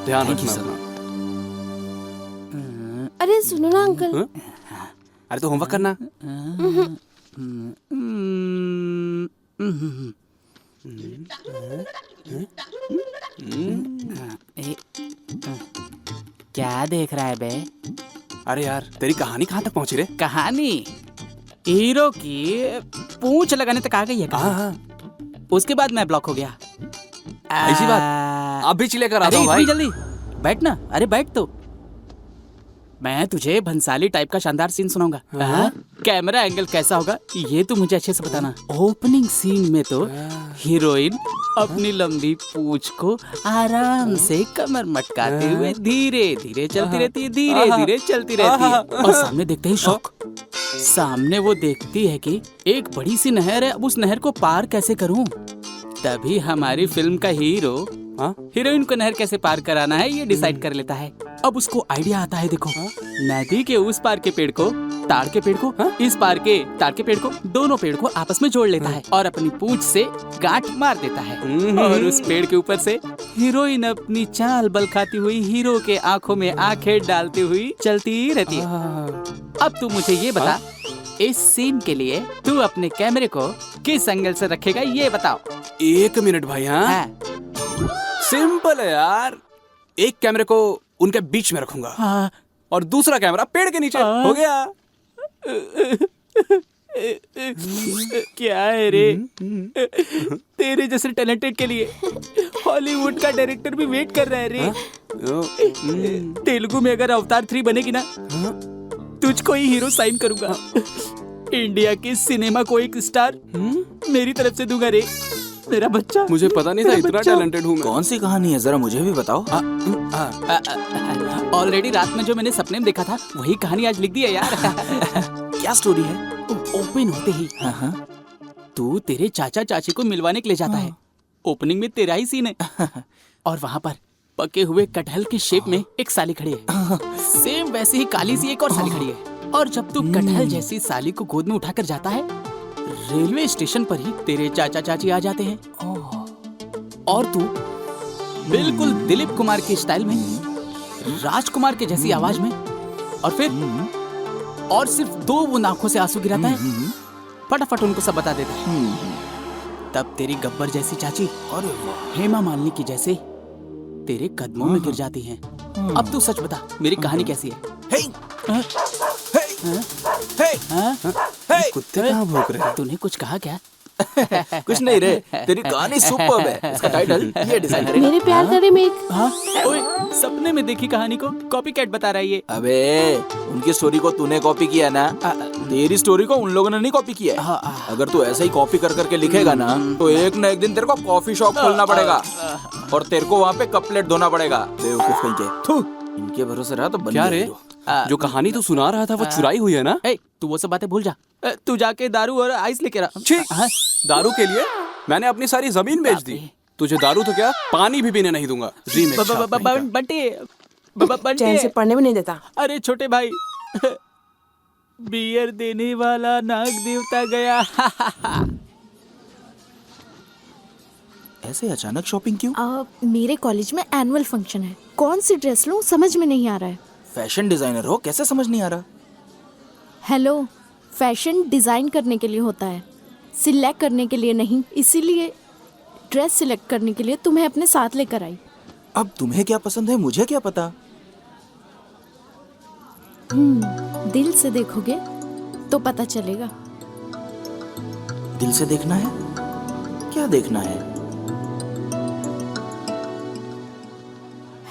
ध्यान रखना अपना। अरे सुनो ना अंकल। अरे तो होमवर्क करना। क्या देख रहा है बे? अरे यार, तेरी कहानी कहाँ तक पहुंची रे? कहानी हीरो की पूंछ लगाने तक आ गई है कहानी। उसके बाद मैं ब्लॉक हो गया। ऐसी बात? अब भी चिल्ले कर आता हूँ भाई। जल्दी बैठ ना। अरे बैठ तो, मैं तुझे भंसाली टाइप का शानदार सीन सुनाऊंगा। कैमरा एंगल कैसा होगा ये तू मुझे अच्छे से बताना। ओपनिंग सीन में तो हीरोइन अपनी लंबी पूंछ को आराम से कमर मटकाते हुए धीरे धीरे चलती रहती है, धीरे धीरे चलती रहती है। और सामने देखते ही शौक, सामने वो देखती है कि एक बड़ी सी नहर है, अब उस नहर को पार कैसे करूं। तभी हमारी फिल्म का हीरो हीरोइन को नहर कैसे पार कराना है ये डिसाइड कर लेता है। अब उसको आइडिया आता है, देखो नदी के उस पार के पेड़ को, ताड़ के पेड़ को, इस पार के ताड़ के पेड़ को, दोनों पेड़ को आपस में जोड़ लेता है और अपनी पूंछ से गांठ मार देता है। और उस पेड़ के ऊपर से हीरोइन अपनी चाल बल खाती हुई हीरो के आंखों में आंखें डालती हुई चलती रहती है। अब तू मुझे ये बता, इस सीन के लिए तू अपने कैमरे को किस एंगल से रखेगा ये बताओ। 1 मिनट भाई। सिंपल है यार, एक कैमरे को उनके बीच में रखूंगा और दूसरा कैमरा पेड़ के नीचे। हो गया। क्या है रे, तेरे जैसे टैलेंटेड के लिए हॉलीवुड का डायरेक्टर भी वेट कर रहा है रे। तेलुगु में अगर अवतार 3 बनेगी ना, तुझको ही हीरो साइन करूंगा। इंडिया के सिनेमा को एक स्टार मेरी तरफ से दूंगा रे, मेरा बच्चा। मुझे पता नहीं था इतना टैलेंटेड हूँ मैं। कौन सी कहानी है, जरा मुझे भी बताओ। ऑलरेडी रात में जो मैंने सपने में देखा था वही कहानी आज लिख दी है यार। क्या स्टोरी है? ओपन होते ही तू तेरे चाचा चाची को मिलवाने के लिए जाता है। ओपनिंग में तेरा ही सीन है और वहाँ पर पके हुए कटहल के शेप में एक साली खड़ी है। सेम वैसे ही काली सी एक और साली खड़ी है। और जब तू कटहल जैसी साली को गोद में उठाकर जाता है, रेलवे स्टेशन पर ही तेरे चाचा चाची आ जाते हैं और तू बिल्कुल दिलीप कुमार के स्टाइल में, राजकुमार के जैसी आवाज में, और फिर और सिर्फ 2 बूंद आंखों से आंसू गिराता है, फटाफट उनको सब बता देता है। तब तेरी गब्बर जैसी चाची और हेमा मालिनी की जैसे तेरे कदमों में गिर जाती हैं। अब तू सच बता, मेरी कहानी कैसी है? कुत्ते कहाँ भौंक रहे हैं? तूने कुछ कहा क्या? कुछ नहीं रे, तेरी कहानी सुपर्ब है। इसका टाइटल ये डिसाइड करेगा। मेरे प्यार का रीमेक। ओए, सपने में देखी कहानी को कॉपी कैट बता रहा है ये। अबे, उनकी स्टोरी को तूने कॉपी किया ना, तेरी स्टोरी को उन लोगों ने नहीं कॉपी किया है। अगर तू ऐसे ही कॉपी कर करके लिखेगा ना, तो एक न एक दिन तेरे को कॉफी शॉप खोलना पड़ेगा और तेरे को वहाँ पे कप प्लेट धोना पड़ेगा। बेवकूफ कहीं के। इनके भरोसे रहा तो बन क्या गया रे, जो कहानी तू सुना रहा था वो चुराई हुई है ना? तू वो सब बातें भूल जा। तू जाके दारू और आइस लेके रहा। दारू के लिए मैंने अपनी सारी जमीन बेच दी। तुझे दारू तो क्या, पानी भी पीने नहीं दूंगा। बंटी, चैन से पढ़ने में नहीं देता। अरे छोटे भाई, बियर देने वाला नाग देवता गया। ऐसे अचानक शॉपिंग क्यों? मेरे कॉलेज में एनुअल फंक्शन है, कौन सी ड्रेस लूं समझ में नहीं आ रहा है। फैशन डिजाइनर हो, कैसे समझ नहीं आ रहा? हेलो, फैशन डिजाइन करने के लिए होता है, सिलेक्ट करने के लिए नहीं। इसीलिए ड्रेस सिलेक्ट करने के लिए तुम्हें अपने साथ लेकर आई। अब तुम्हें क्या पसंद है मुझे क्या पता? दिल से देखोगे तो पता चलेगा। दिल से देखना है? क्या देखना है?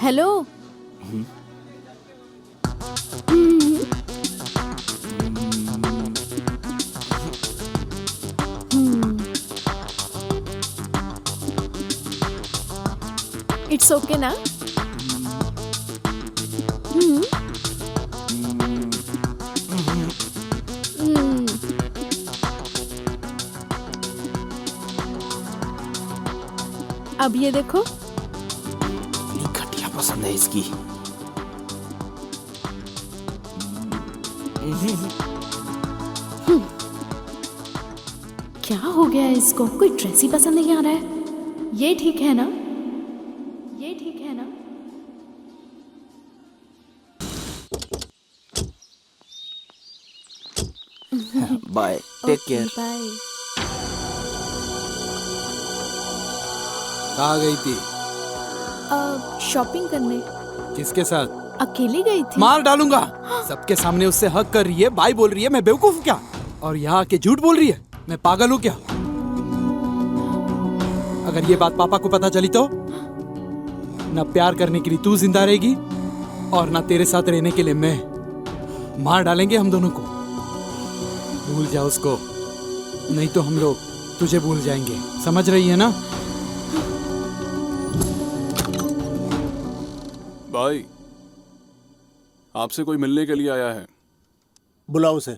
हेलो। इट्स ओके ना? अब ये देखो। ये घटिया पसंद है इसकी। क्या हो गया है इसको? कोई ड्रेस ही पसंद नहीं आ रहा है। ये ठीक है ना? ये ठीक है ना? Bye, take care. बाय। कहाँ गई थी? शॉपिंग करने। किसके साथ? अकेली गई थी। मार डालूंगा। सबके सामने उससे हक कर रही है, बाय बोल रही है। मैं बेवकूफ हूँ क्या? और यहाँ आके झूठ बोल रही है। मैं पागल हूँ क्या? अगर ये बात पापा को पता चली तो ना प्यार करने के लिए तू जिंदा रहेगी और ना तेरे साथ रहने के लिए मैं। मार डालेंगे हम दोनों को। भूल जा उसको, नहीं तो हम लोग तुझे भूल जाएंगे। समझ रही है ना? भाई, आपसे कोई मिलने के लिए आया है। बुलाओ उसे।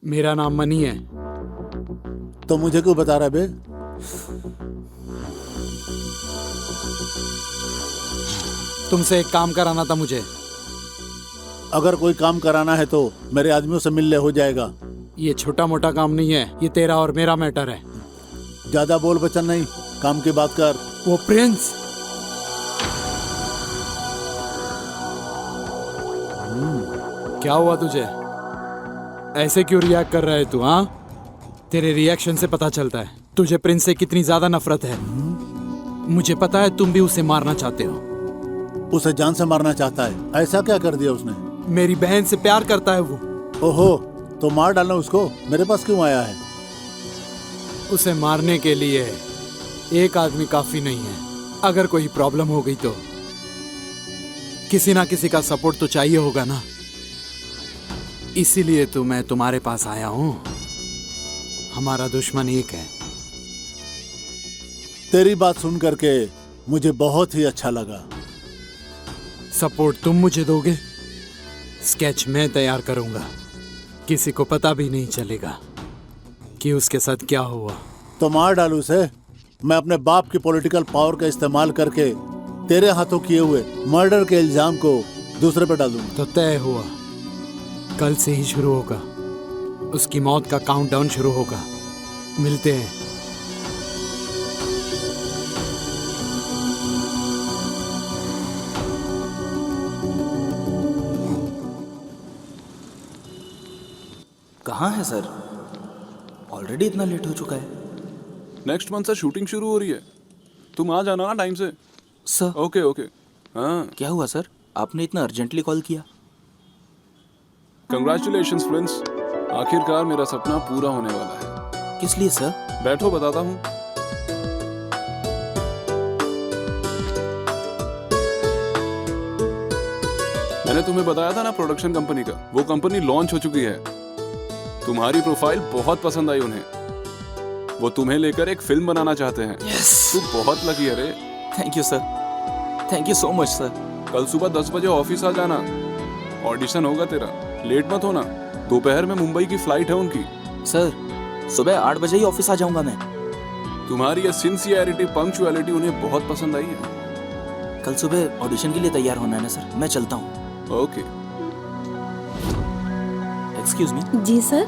मेरा नाम मनी है। तो मुझे क्यों बता रहा बे? तुमसे एक काम कराना था मुझे। अगर कोई काम कराना है तो मेरे आदमियों से मिल ले, हो जाएगा। ये छोटा मोटा काम नहीं है, ये तेरा और मेरा मैटर है। ज्यादा बोल बचन नहीं, काम की बात कर। वो प्रिंस। क्या हुआ तुझे? ऐसे क्यों रिएक्ट कर रहा है तू? हाँ, तेरे रिएक्शन से पता चलता है तुझे प्रिंस से कितनी ज्यादा नफरत है। मुझे पता है तुम भी उसे मारना चाहते हो। उसे जान से मारना चाहता है? ऐसा क्या कर दिया उसने? मेरी बहन से प्यार करता है वो। ओहो, तो मार डालना उसको। मेरे पास क्यों आया है? उसे मारने के लिए एक आदमी काफी नहीं है। अगर कोई प्रॉब्लम हो गई तो किसी ना किसी का सपोर्ट तो चाहिए होगा ना। इसीलिए तो मैं तुम्हारे पास आया हूं। हमारा दुश्मन एक है। तेरी बात सुन करके मुझे बहुत ही अच्छा लगा। सपोर्ट तुम मुझे दोगे, स्केच मैं तैयार करूंगा। किसी को पता भी नहीं चलेगा कि उसके साथ क्या हुआ। तो मार डालू उसे। मैं अपने बाप की पॉलिटिकल पावर का इस्तेमाल करके तेरे हाथों किए हुए मर्डर के इल्जाम को दूसरे पे डाल दूंगा। तो तय हुआ, कल से ही शुरू होगा। उसकी मौत का काउंटडाउन शुरू होगा। मिलते हैं। कहाँ है सर? ऑलरेडी इतना लेट हो चुका है। नेक्स्ट मंथ से शूटिंग शुरू हो रही है। तुम आ जाना ना टाइम से। Sir okay okay. हाँ, क्या हुआ सर? आपने इतना अर्जेंटली कॉल किया? कंग्रेचुलेशंस फ्रेंड्स, आखिरकार मेरा सपना पूरा होने वाला है। किस लिए सर? बैठो बताता हूँ। मैंने तुम्हें बताया था ना प्रोडक्शन कंपनी का, वो कंपनी लॉन्च हो चुकी है। तुम्हारी प्रोफाइल बहुत पसंद आई उन्हें। वो तुम्हें लेकर एक फिल्म बनाना चाहते हैं। यस। तू बहुत लकी है रे। Thank you sir, thank you so much sir. कल सुबह 10 बजे ऑफिस आ जाना। ऑडिशन होगा तेरा, लेट मत होना। दोपहर में मुंबई की फ्लाइट है उनकी। सर सुबह 8 बजे ही ऑफिस आ जाऊंगा मैं। तुम्हारी ये सिंसियरिटी, पंक्चुअलिटी उन्हें बहुत पसंद आई है। कल सुबह ऑडिशन के लिए तैयार होना है ना सर। मैं चलता हूँ। ओके। Excuse me. जी सर।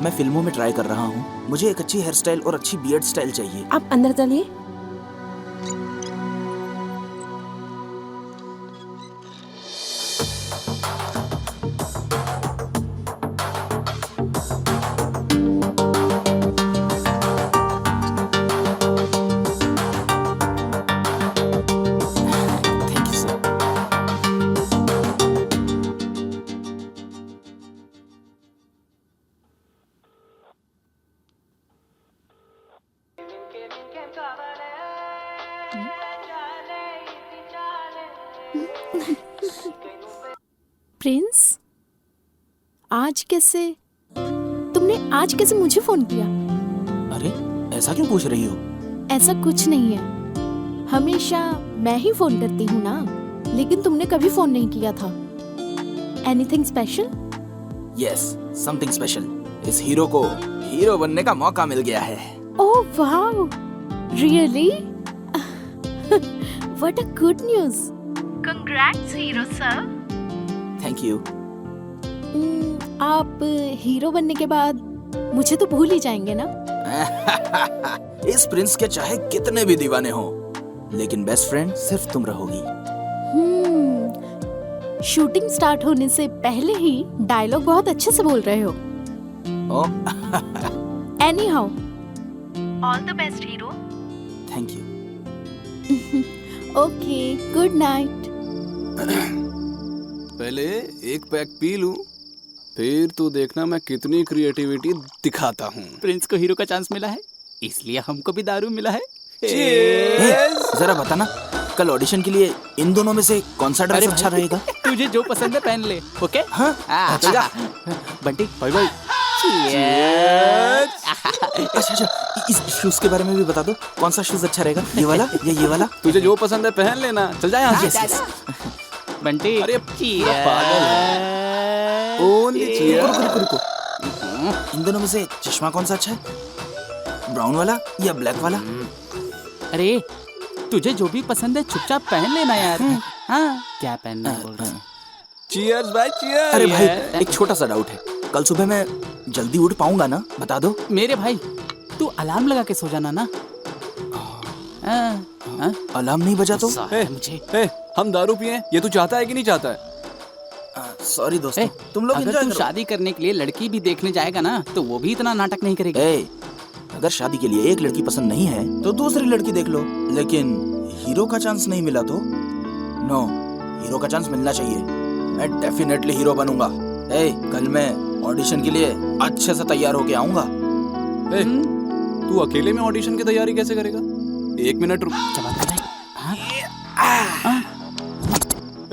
मैं फिल्मों में ट्राई कर रहा हूँ। मुझे एक अच्छी हेयर स्टाइल और अच्छी बियर्ड स्टाइल चाहिए। आप अंदर चलिए। Thank you sir. प्रिंस, तुमने आज कैसे मुझे फोन किया? अरे ऐसा क्यों पूछ रही हो? ऐसा कुछ नहीं है, हमेशा मैं ही फोन करती हूँ ना, लेकिन तुमने कभी फोन नहीं किया था। Anything special? Yes, something special. इस हीरो को हीरो बनने का मौका मिल गया है। Oh wow, really? What a good news. Congrats hero sir. Thank you. आप हीरो बनने के बाद मुझे तो भूल ही जाएंगे ना? इस प्रिंस के चाहे कितने भी दीवाने हो, लेकिन बेस्ट फ्रेंड सिर्फ तुम रहोगी। शूटिंग स्टार्ट होने से पहले ही डायलॉग बहुत अच्छे से बोल रहे हो। Any how, all the best hero. Thank you. Okay, good night. पहले एक पैक पी लूं, फिर तू देखना मैं कितनी क्रिएटिविटी दिखाता हूँ। प्रिंस को हीरो का चांस मिला है, इसलिए हमको भी दारू मिला है। जरा बताना, कल ऑडिशन के लिए इन दोनों में से कौन सा ड्रेस अच्छा रहेगा? तुझे जो पसंद है पहन ले, ओके? हाँ, चल जा। Bunty, bye bye. अच्छा, इस शूज के बारे में भी बता दो, कौन सा शूज अच्छा रहेगा? ये वाला या ये वाला? तुझे जो पसंद है पहन लेना, चल जा यहाँ से। बंटी, अरे पागल है। ओनली रुको। इन दोनों में से चश्मा कौन सा अच्छा है? ब्राउन वाला या ब्लैक वाला? अरे तुझे जो भी पसंद है चुपचाप पहन लेना यार। हाँ, क्या पहनना बोल रहा है? चीयर्स भाई, चीयर्स। अरे भाई, एक छोटा सा डाउट है, कल सुबह मैं जल्दी उठ पाऊंगा ना? बता दो। मेरे भाई, तू अलार्म लगा के सो जाना ना। अलार्म नहीं बजा तो? मुझे हम दारू पिए, ये तू चाहता है कि नहीं चाहता है? सॉरी दोस्तों, तुम लोग अगर एंजॉय तू करो। शादी करने के लिए लड़की भी देखने जाएगा ना, तो वो भी इतना नाटक नहीं करेगी। अगर शादी के लिए एक लड़की पसंद नहीं है तो दूसरी लड़की देख लो, लेकिन हीरो का चांस नहीं मिला तो? नो, हीरो का चांस मिलना चाहिए। मैं डेफिनेटली हीरो बनूंगा। कल मैं ऑडिशन के लिए अच्छे से तैयार होके आऊंगा। तू अकेले में ऑडिशन की तैयारी कैसे करेगा? एक मिनट रुक।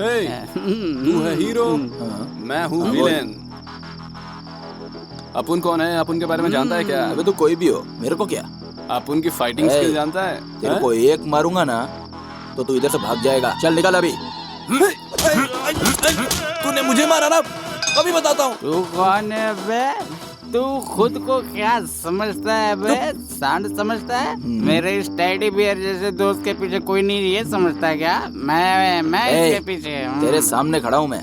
तू है हीरो, मैं हूँ विलेन। अपुन कौन है? अपुन के बारे में जानता है क्या? अबे तू कोई भी हो, मेरे को क्या? अपुन की फाइटिंग स्किल जानता है? तेरे को एक मारूंगा ना तो तू इधर से भाग जाएगा। चल निकल अभी। तूने मुझे मारा ना, अभी बताता हूँ। तू कौन है बे? तू खुद को क्या समझता है बे? सांड समझता है? मेरे इस टेडी बियर जैसे दोस्त के पीछे कोई नहीं ये समझता है क्या? मैं इसके पीछे हूँ। तेरे सामने खड़ा हूँ मैं,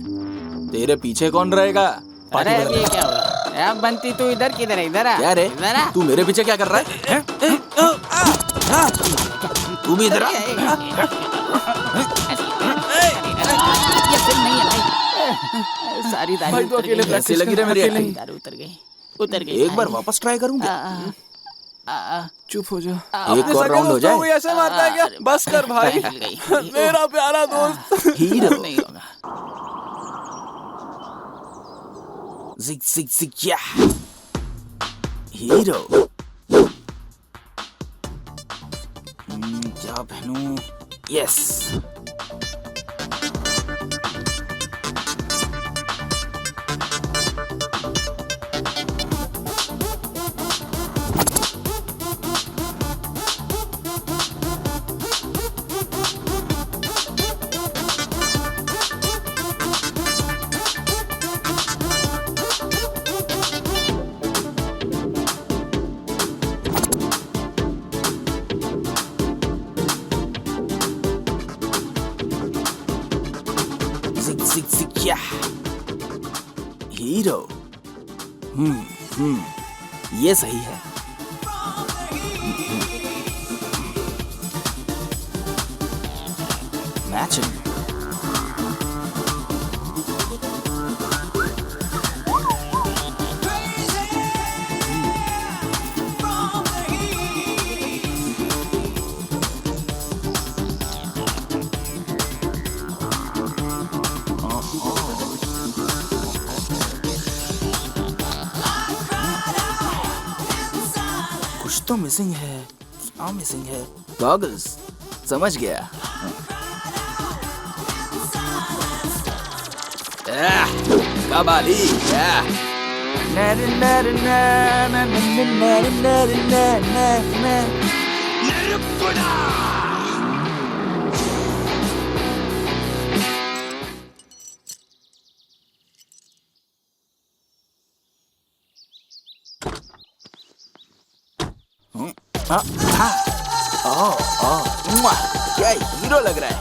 तेरे पीछे कौन रहेगा? अरे ये क्या हुआ? अब बंटी तू इधर किधर है? इधर आ। क्या रे? इधर आ। तू मेरे पीछे क्या कर रहा है? तू भी इधर आ। ये फिल्म नहीं है भाई। सारी दारू भाई तो अकेले कैसी लगी रे मेरी एक्टिंग? दारू उतर गई। एक बार वापस ट्राई करूंगा। चुप हो जा। एक और राउंड हो जाए। ऐसे मारता है क्या? बस कर भाई, मेरा प्यारा दोस्त। हीरो नहीं होगा। जिग जिग जिग या हीरो। क्या पहनूं? Yes, hero. ये सही है। मैचिंग। कुछ तो मिसिंग है। क्या मिसिंग है? गॉगल्स। समझ गया। कबाली क्या हीरो लग रहा है।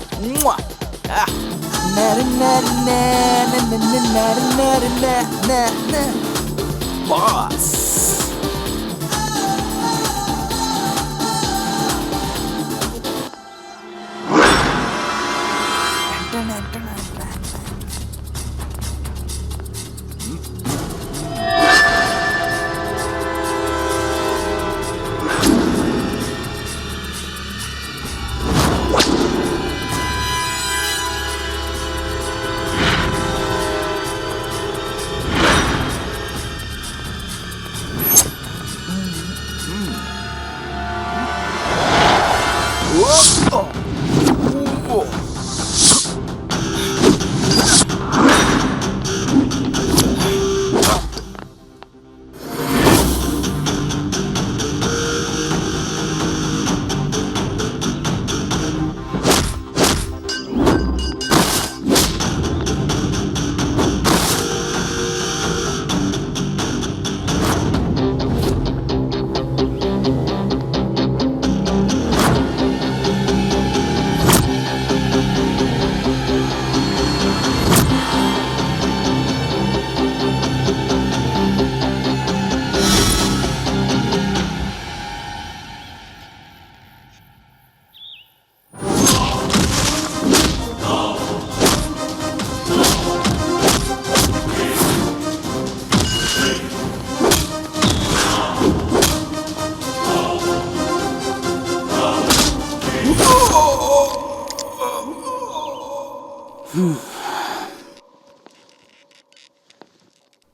बॉस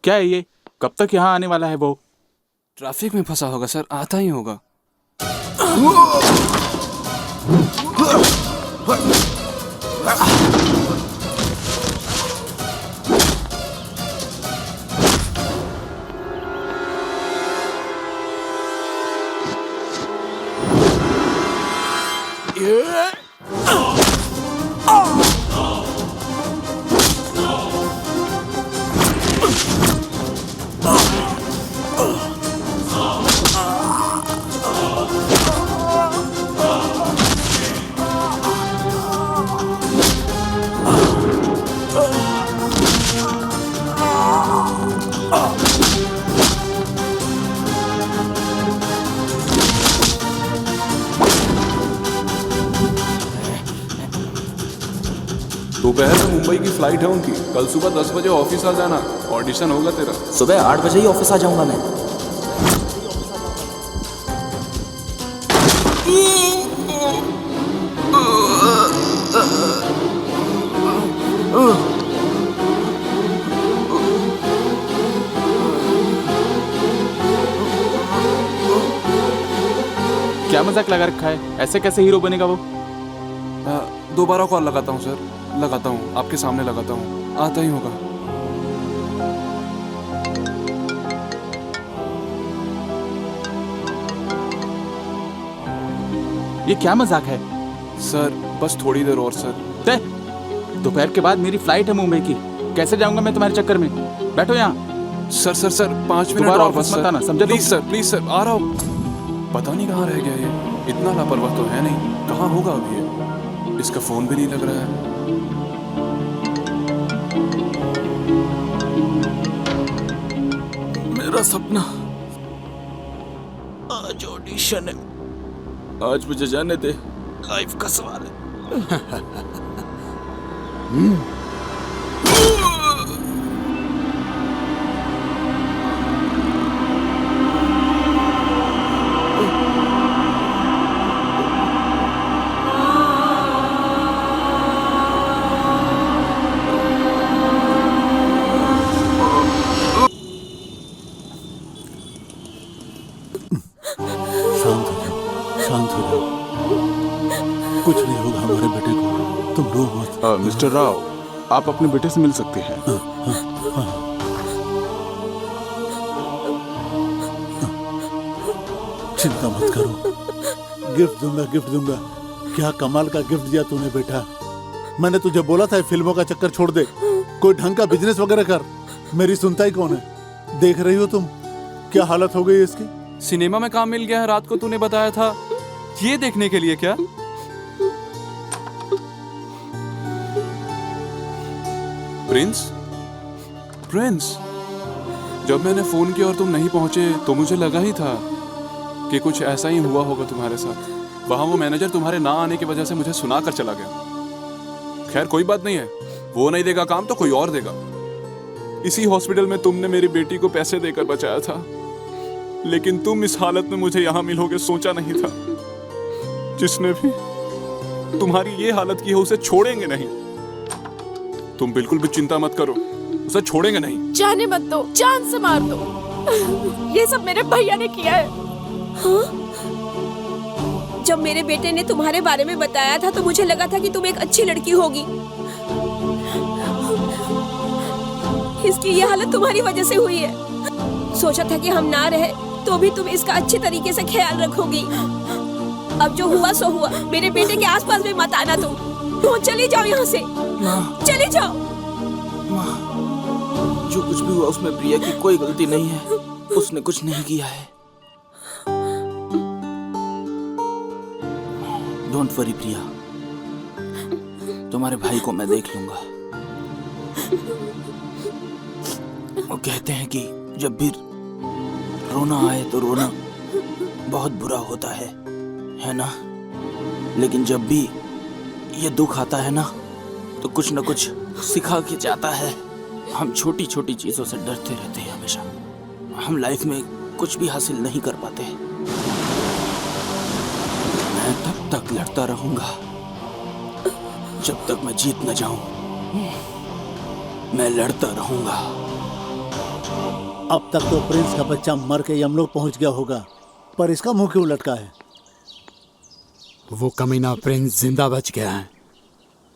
क्या है ये? कब तक यहाँ आने वाला है वो? ट्रैफिक में फंसा होगा सर, आता ही होगा। दोपहर में मुंबई की फ्लाइट है उनकी, कल सुबह 10 बजे ऑफिस आ जाना, ऑडिशन होगा तेरा। सुबह 8 बजे ही ऑफिस आ जाऊंगा मैं। क्या मजाक लगा रखा है? ऐसे कैसे हीरो बनेगा वो? दोबारा कॉल लगाता हूँ सर, लगाता हूँ, आपके सामने लगाता हूँ, आता ही होगा। ये क्या मजाक है? सर बस थोड़ी देर और सर। तय दोपहर के बाद मेरी फ्लाइट है मुंबई की, कैसे जाऊंगा मैं तुम्हारे चक्कर में? बैठो यहाँ। सर सर सर 5 मिनट दोबारा और ऑफिस बस मत आना, सर, समझे? प्लीज सर आ रहा हूँ। पता नहीं कहाँ रह गया ये, इतना लापरवाह तो है नहीं, कहाँ होगा अभी ये? इसका फोन भी नहीं लग रहा है। मेरा सपना, आज ऑडिशन है, आज मुझे जाने दे, लाइफ का सवाल है। शांत हो जाओ, कुछ नहीं होगा हमारे बेटे को, तुम रो मत। मिस्टर राव, आप अपने बेटे से मिल सकते हैं। चिंता मत करो, गिफ्ट दूंगा। क्या कमाल का गिफ्ट दिया तूने बेटा। मैंने तुझे बोला था फिल्मों का चक्कर छोड़ दे, कोई ढंग का बिजनेस वगैरह कर। मेरी सुनता ही कौन है। देख रही हो तुम क्या हालत हो गई है इसकी। सिनेमा में काम मिल गया है, रात को तूने बताया था। ये देखने के लिए क्या? प्रिंस, जब मैंने फोन किया और तुम नहीं पहुंचे तो मुझे लगा ही था कि कुछ ऐसा ही हुआ होगा तुम्हारे साथ। वहां वो मैनेजर तुम्हारे ना आने की वजह से मुझे सुना कर चला गया। खैर कोई बात नहीं है, वो नहीं देगा काम तो कोई और देगा। इसी हॉस्पिटल में तुमने मेरी बेटी को पैसे देकर बचाया था, लेकिन तुम इस हालत में मुझे यहाँ मिलोगे सोचा नहीं था। जिसने भी तुम्हारी ये हालत की है उसे छोड़ेंगे नहीं। तुम बिल्कुल भी चिंता मत करो, उसे छोड़ेंगे नहीं। जाने मत दो, जान से मार दो। ये सब मेरे भैया ने किया है। हाँ? जब मेरे बेटे ने तुम्हारे बारे में बताया था तो मुझे लगा था कि तुम एक अच्छी लड़की होगी। इसकी ये हालत तुम्हारी वजह से हुई है। सोचा था कि हम ना रहे तो भी तुम इसका अच्छे तरीके से ख्याल रखोगी। अब जो हुआ सो हुआ। मेरे बेटे के आसपास भी मत आना तुम। चली जाओ यहाँ से, चली जाओ। जो कुछ भी हुआ उसमें प्रिया की कोई गलती नहीं है। उसने कुछ नहीं किया है। डोंट वरी प्रिया, तुम्हारे भाई को मैं देख लूंगा। वो कहते हैं कि जब भी रोना आए तो रोना बहुत बुरा होता है ना? लेकिन जब भी ये दुख आता है ना तो कुछ न कुछ सिखा के जाता है। हम छोटी छोटी चीजों से डरते रहते हैं हमेशा। हम लाइफ में कुछ भी हासिल नहीं कर पाते। मैं तब तक लड़ता रहूंगा जब तक मैं जीत न जाऊं। मैं लड़ता रहूंगा। अब तक तो प्रिंस का बच्चा मर के यमलोक पहुंच गया होगा, पर इसका मुंह क्यों लटका है? वो कमीना प्रिंस जिंदा बच गया है।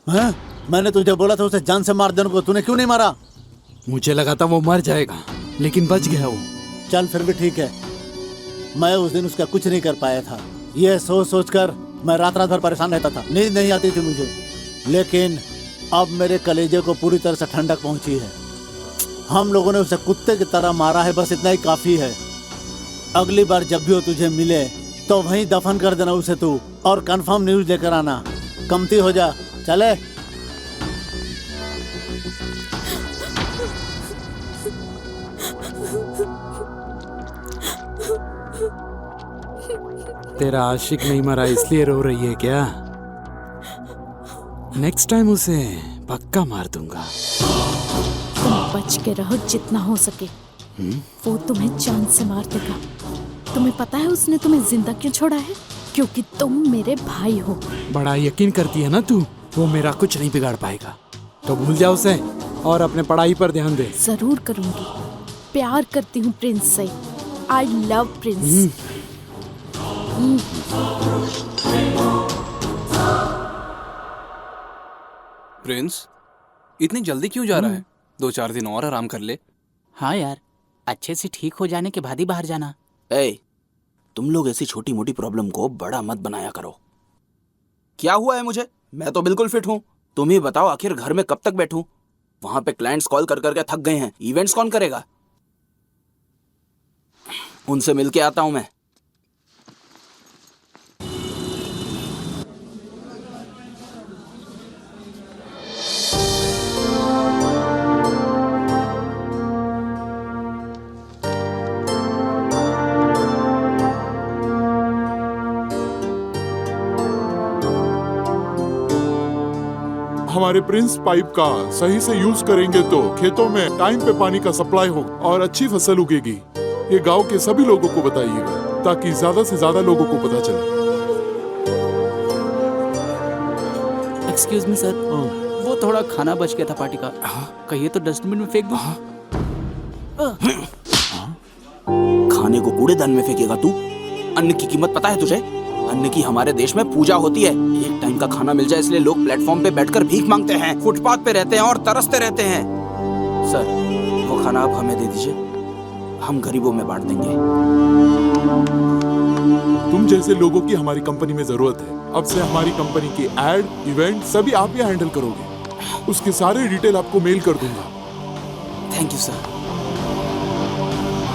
हैं? मैंने तुझे बोला था उसे जान से मार देने को, तूने क्यों नहीं मारा? मुझे लगा था वो मर जाएगा, लेकिन बच गया वो। चल फिर भी ठीक है। मैं उस दिन उसका कुछ नहीं कर पाया था। यह सोच सोच कर मैं रात रात भर परेशान रहता था, नींद नहीं आती थी मुझे। लेकिन अब मेरे कलेजे को पूरी तरह से ठंडक पहुंची है। हम लोगों ने उसे कुत्ते की तरह मारा है, बस इतना ही काफी है। अगली बार जब भी वो तुझे मिले तो वहीं दफन कर देना उसे तू, और कंफर्म न्यूज लेकर आना। कमती हो जा, चले। तेरा आशिक नहीं मरा इसलिए रो रही है क्या? नेक्स्ट टाइम उसे पक्का मार दूंगा। तुम बच के रहो जितना हो सके। वो तुम्हें जान से मार देगा। तुम्हें पता है उसने तुम्हें जिंदा क्यों छोड़ा है? क्योंकि तुम मेरे भाई हो। बड़ा यकीन करती है ना तू, वो मेरा कुछ नहीं बिगाड़ पाएगा। तो भूल जा उसे और अपने पढ़ाई पर ध्यान दे। जरूर करूंगी। प्यार करती हूँ प्रिंस से। I love Prince. प्रिंस इतनी जल्दी क्यों जा रहा है? 2-4 दिन और आराम कर ले। हाँ यार, अच्छे से ठीक हो जाने के बाद ही बाहर जाना। तुम लोग ऐसी छोटी मोटी प्रॉब्लम को बड़ा मत बनाया करो। क्या हुआ है मुझे? मैं तो बिल्कुल फिट हूँ। तुम ही बताओ, आखिर घर में कब तक बैठूं? वहां पे क्लाइंट्स कॉल कर करके थक गए हैं। इवेंट्स कौन करेगा? उनसे मिलके आता हूं मैं। हमारे प्रिंस पाइप का सही से यूज करेंगे तो खेतों में टाइम पे पानी का सप्लाई होगा और अच्छी फसल उगेगी। ये गांव के सभी लोगों को बताइएगा ताकि ज्यादा से ज्यादा लोगों को पता चले। एक्सक्यूज मी सर, वो थोड़ा खाना बच गया था पार्टी का। कहिए तो डस्टबिन में फेंक दो। खाने को कूड़ेदान में फेंकेगा तू? अन्न की कीमत पता है तुझे? अन्न की हमारे देश में पूजा होती है। एक टाइम का खाना मिल जाए इसलिए लोग प्लेटफॉर्म पे बैठकर भीख मांगते हैं, फुटपाथ पे रहते हैं और तरसते रहते हैं। सर, वो खाना आप हमें दे दीजिए, हम गरीबों में बांट देंगे। तुम जैसे लोगों की हमारी कंपनी में जरूरत है। अब से हमारी कंपनी की एड, इवेंट सभी आप ही हैंडल करोगे। उसके सारे डिटेल आपको मेल कर दूंगा। Thank you sir.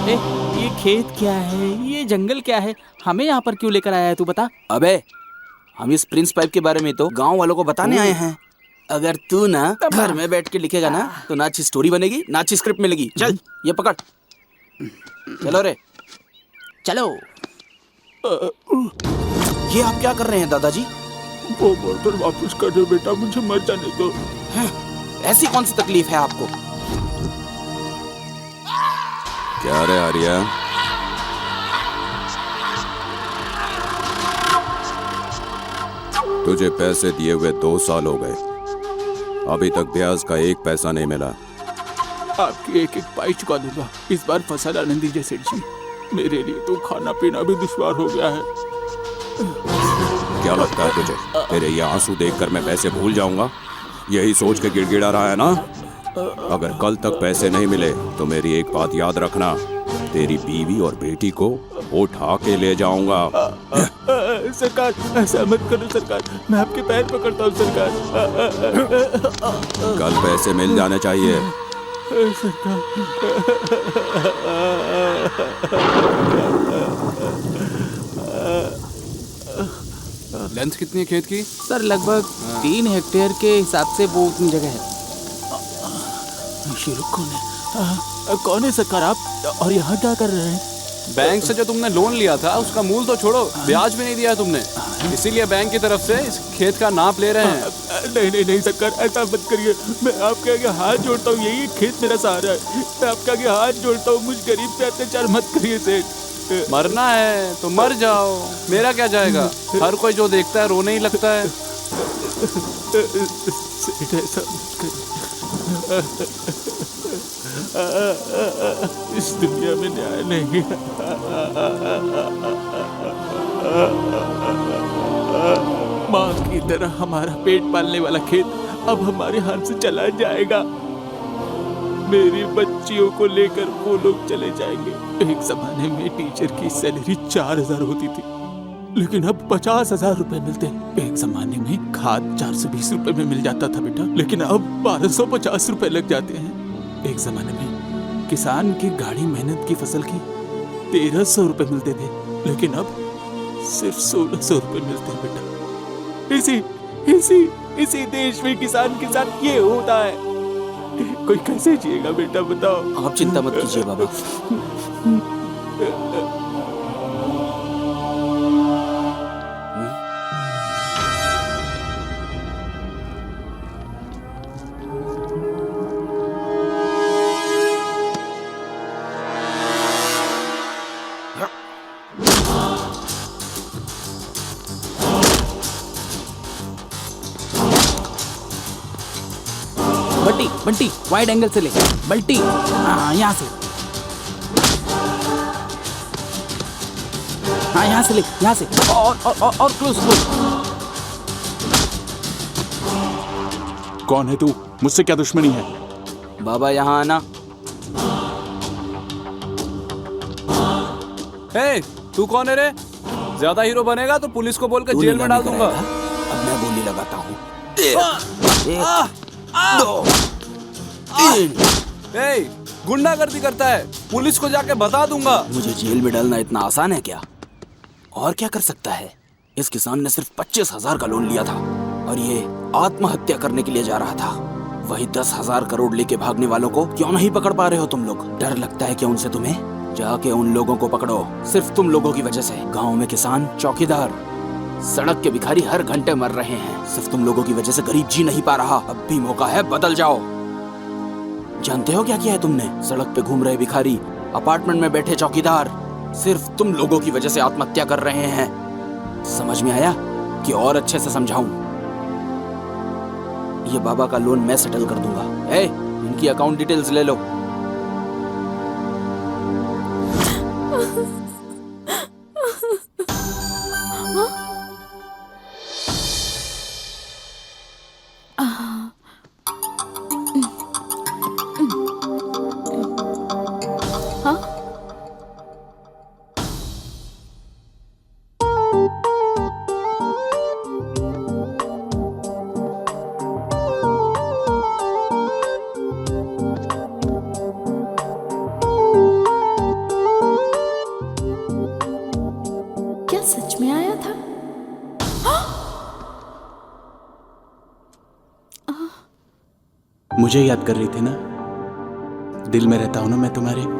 ए, ये खेत क्या है, ये जंगल क्या है, हमें यहाँ पर क्यों लेकर आया है तू बता। अबे, हम इस प्रिंस पाइप के बारे में तो गांव वालों को बताने आए हैं। अगर तू ना घर में बैठ के लिखेगा ना तो ना अच्छी स्टोरी बनेगी ना अच्छी स्क्रिप्ट मिलेगी। चल ये पकड़, चलो रे चलो। ये आप क्या कर रहे हैं दादाजी? वो बोतल वापस कर दो बेटा, मुझे मर जाने दो। ऐसी कौन सी तकलीफ है आपको? क्या रे आर्या, तुझे पैसे दिए हुए 2 साल हो गए, अभी तक ब्याज का 1 पैसा नहीं मिला। आपकी एक एक पाई चुका दूंगा। इस बार फसल आने दीजिए सेठ जी, मेरे लिए तो खाना पीना भी दुश्वार हो गया है। क्या लगता है तुझे तेरे ये आंसू देखकर मैं पैसे भूल जाऊंगा? यही सोच के गिड़गिड़ा रहा है ना? अगर कल तक पैसे नहीं मिले तो मेरी एक बात याद रखना, तेरी बीवी और बेटी को उठा के ले जाऊंगा। सरकार, ऐसा मत करो सरकार, मैं आपके पैर पकड़ता हूँ सरकार। कल पैसे मिल जाने चाहिए। लेंथ कितनी है खेत की? सर लगभग 3 हेक्टेयर के हिसाब से वो उतनी जगह है। ये लोग कौन है? कौन है सरकार आप, और यहाँ क्या कर रहे हैं? बैंक से जो तुमने लोन लिया था उसका मूल तो छोड़ो, ब्याज भी नहीं दिया तुमने, इसीलिए बैंक की तरफ से इस खेत का नाप ले रहे हैं। नहीं नहीं नहीं सरकार, ऐसा मत करिए, मैं आपके आगे हाथ जोड़ता हूँ, यही खेत मेरा सहारा है, मैं आपके आगे हाथ जोड़ता हूँ, मुझ गरीब पे अत्याचार मत करिए सेठ। मरना है तो मर जाओ, मेरा क्या जाएगा, हर कोई जो देखता है रोने ही लगता है। सेठ ऐसा मत करिए, इस दुनिया में न्याय नहीं है। माँ की तरह हमारा पेट पालने वाला खेत अब हमारे हाथ से चला जाएगा। मेरी बच्चियों को लेकर वो लोग चले जाएंगे। एक जमाने में टीचर की सैलरी 4000 होती थी, लेकिन अब 50,000 रुपए मिलते हैं। एक जमाने में खाद 420 रुपए में मिल जाता था बेटा, लेकिन अब 1250 रुपए लग जाते हैं। एक जमाने में किसान की गाढ़ी मेहनत की फसल की 1300 रुपए मिलते थे, लेकिन अब सिर्फ 1600 रुपए मिलते हैं बेटा। इसी देश में किसान के साथ ये होता है। कोई कैसे जिएगा बेटा, बताओ। आप चिंता मत कीजिए बाबा, बंटी बंटी वाइड एंगल से ले, बंटी हाँ यहाँ से, हाँ यहाँ से ले, यहाँ से और क्लोज। कौन है तू? मुझसे क्या दुश्मनी है? बाबा यहाँ आना। हे, तू कौन है रे? ज्यादा हीरो बनेगा तो पुलिस को बोलकर जेल में डाल दूंगा। अब मैं गोली लगाता हूँ। 2 3। ए, गुंडागर्दी करता है, पुलिस को जाके बता दूंगा। मुझे जेल में डालना इतना आसान है क्या? और क्या कर सकता है? इस किसान ने सिर्फ 25,000 का लोन लिया था और ये आत्महत्या करने के लिए जा रहा था। वही 10,000 करोड़ लेके भागने वालों को क्यों नहीं पकड़ पा रहे हो तुम लोग? डर लगता है क्या उनसे तुम्हें? जाके उन लोगों को पकड़ो। सिर्फ तुम लोगों की वजह से गाँव में किसान, चौकीदार, सड़क के भिखारी हर घंटे मर रहे हैं। सिर्फ तुम लोगों की वजह से गरीब जी नहीं पा रहा। अब भी मौका है, बदल जाओ। जानते हो क्या किया है तुमने? सड़क पे घूम रहे भिखारी, अपार्टमेंट में बैठे चौकीदार, सिर्फ तुम लोगों की वजह से आत्महत्या कर रहे हैं। समझ में आया कि और अच्छे से समझाऊं? ये बाबा का लोन मैं सेटल कर दूंगा। इनकी अकाउंट डिटेल्स ले लो। मुझे याद कर रही थी ना, दिल में रहता हूं ना मैं तुम्हारे।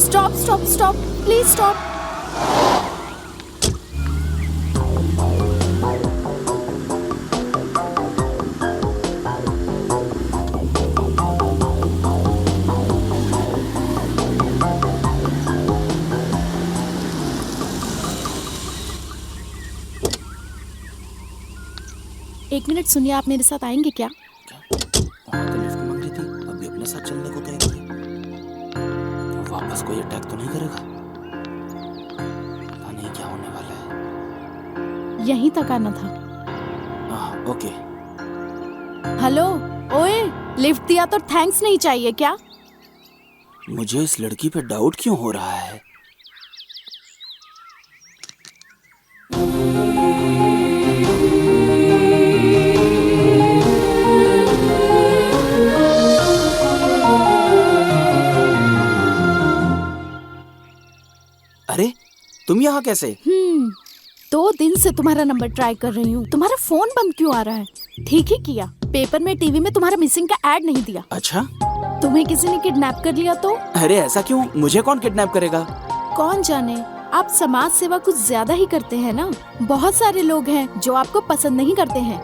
Stop stop stop, please stop. एक मिनट सुनिए, आप मेरे साथ आएंगे क्या? वहाँ तो लिफ्ट मांग रही थी, अभी अपने साथ चलने को तैयार है। वापस कोई अटैक तो नहीं करेगा? पता नहीं क्या होने वाला है। यहीं तक आना था। ओके। हेलो, ओए, लिफ्ट दिया तो थैंक्स नहीं चाहिए क्या? मुझे इस लड़की पे डाउट क्यों हो रहा है? अरे तुम यहाँ कैसे? 2 दिन से तुम्हारा नंबर ट्राई कर रही हूँ। तुम्हारा फोन बंद क्यों आ रहा है? ठीक ही किया, पेपर में टीवी में तुम्हारा मिसिंग का ऐड नहीं दिया। अच्छा, तुम्हें किसी ने किडनैप कर लिया तो? अरे ऐसा क्यों? मुझे कौन किडनैप करेगा? कौन जाने, आप समाज सेवा कुछ ज्यादा ही करते हैं ना। बहुत सारे लोग हैं जो आपको पसंद नहीं करते हैं।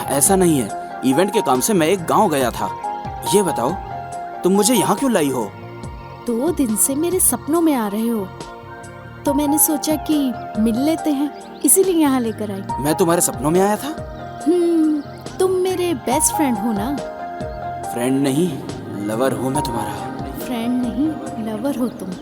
ऐसा नहीं है, इवेंट के काम से मैं एक गांव गया था। ये बताओ, तुम मुझे यहाँ क्यों लाई हो? 2 दिन से मेरे सपनों में आ रहे हो, तो मैंने सोचा कि मिल लेते हैं, इसीलिए यहाँ लेकर आई। मैं तुम्हारे सपनों में आया था? तुम मेरे बेस्ट फ्रेंड हो ना? फ्रेंड नहीं, लवर हूँ मैं तुम्हारा। फ्रेंड नहीं, लवर हो तुम।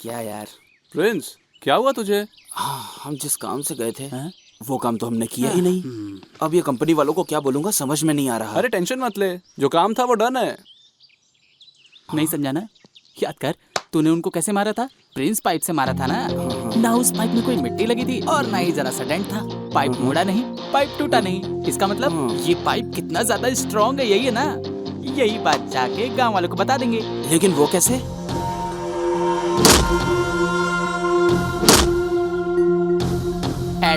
क्या यार? प्रिंस, क्या हुआ तुझे? हाँ, हम जिस काम से गए थे वो काम तो हमने किया ही नहीं। अब ये कंपनी वालों को क्या बोलूंगा समझ में नहीं आ रहा। अरे टेंशन मत ले, जो काम था वो डन है। नहीं समझाना, याद कर तूने उनको कैसे मारा था? प्रिंस पाइप से मारा था ना। ना उस पाइप में कोई मिट्टी लगी थी और ना ही जरा सा डेंट था। पाइप मुड़ा नहीं, पाइप टूटा नहीं। इसका मतलब ये पाइप कितना ज्यादा स्ट्रॉन्ग है, यही है ना? यही बात जाके गांव वालों को बता देंगे। लेकिन वो कैसे?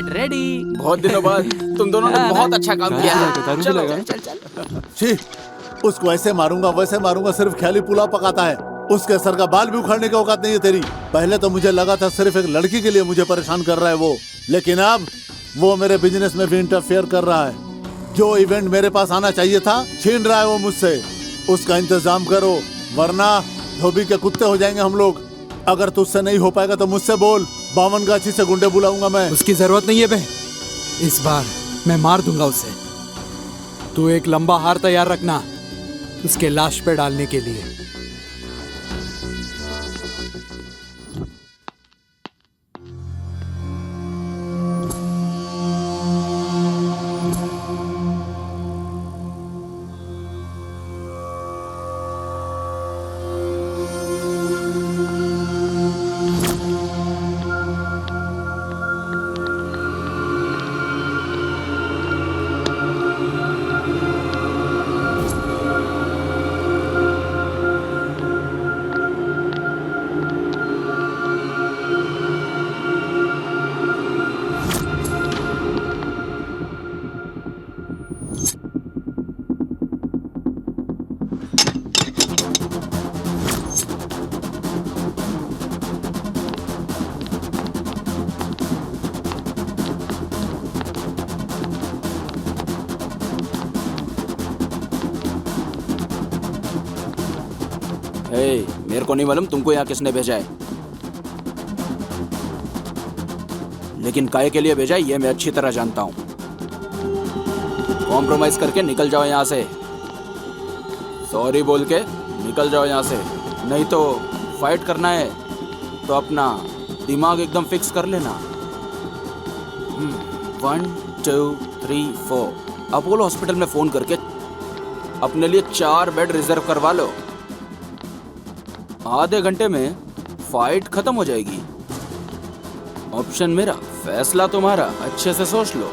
Get ready. बहुत दिनों बाद तुम दोनों ने बहुत अच्छा काम किया है। दारू चलो, लगा। चल चल चल। छी, उसको ऐसे मारूंगा वैसे मारूंगा, सिर्फ ख्याली पुलाव पकाता है। उसके सर का बाल भी उखाड़ने की औकात नहीं है तेरी। पहले तो मुझे लगा था सिर्फ एक लड़की के लिए मुझे परेशान कर रहा है वो, लेकिन अब वो मेरे बिजनेस में भी इंटरफेयर कर रहा है। जो इवेंट मेरे पास आना चाहिए था छीन रहा है वो मुझसे। उसका इंतजाम करो वरना धोबी के कुत्ते हो जाएंगे हम लोग। अगर तुझसे नहीं हो पाएगा तो मुझसे बोल, 52 गाछी से गुंडे बुलाऊंगा मैं। उसकी जरूरत नहीं है बे, इस बार मैं मार दूंगा उसे। तू एक लंबा हार तैयार रखना उसके लाश पे डालने के लिए। मेरे को नहीं मालूम तुमको यहाँ किसने भेजा है, लेकिन काहे के लिए भेजा है ये मैं अच्छी तरह जानता हूँ। कॉम्प्रोमाइज करके निकल जाओ यहाँ से। सॉरी बोल के निकल जाओ यहाँ से, नहीं तो फाइट करना है तो अपना दिमाग एकदम फिक्स कर लेना। 1 2 3 4 अपोलो हॉस्पिटल में फोन करके अपने लिए 4 बेड रिजर्व करवा लो। आधे घंटे में फाइट खत्म हो जाएगी। ऑप्शन मेरा, फैसला तुम्हारा, अच्छे से सोच लो।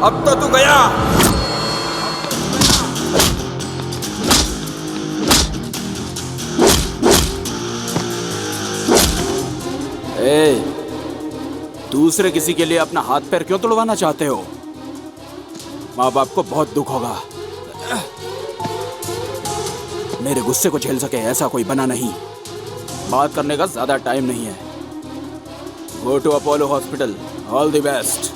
अब तो तू गया। दूसरे किसी के लिए अपना हाथ पैर क्यों तोड़वाना चाहते हो? माँ बाप को बहुत दुख होगा। मेरे गुस्से को झेल सके ऐसा कोई बना नहीं। बात करने का ज्यादा टाइम नहीं है। Go to Apollo hospital. All the best.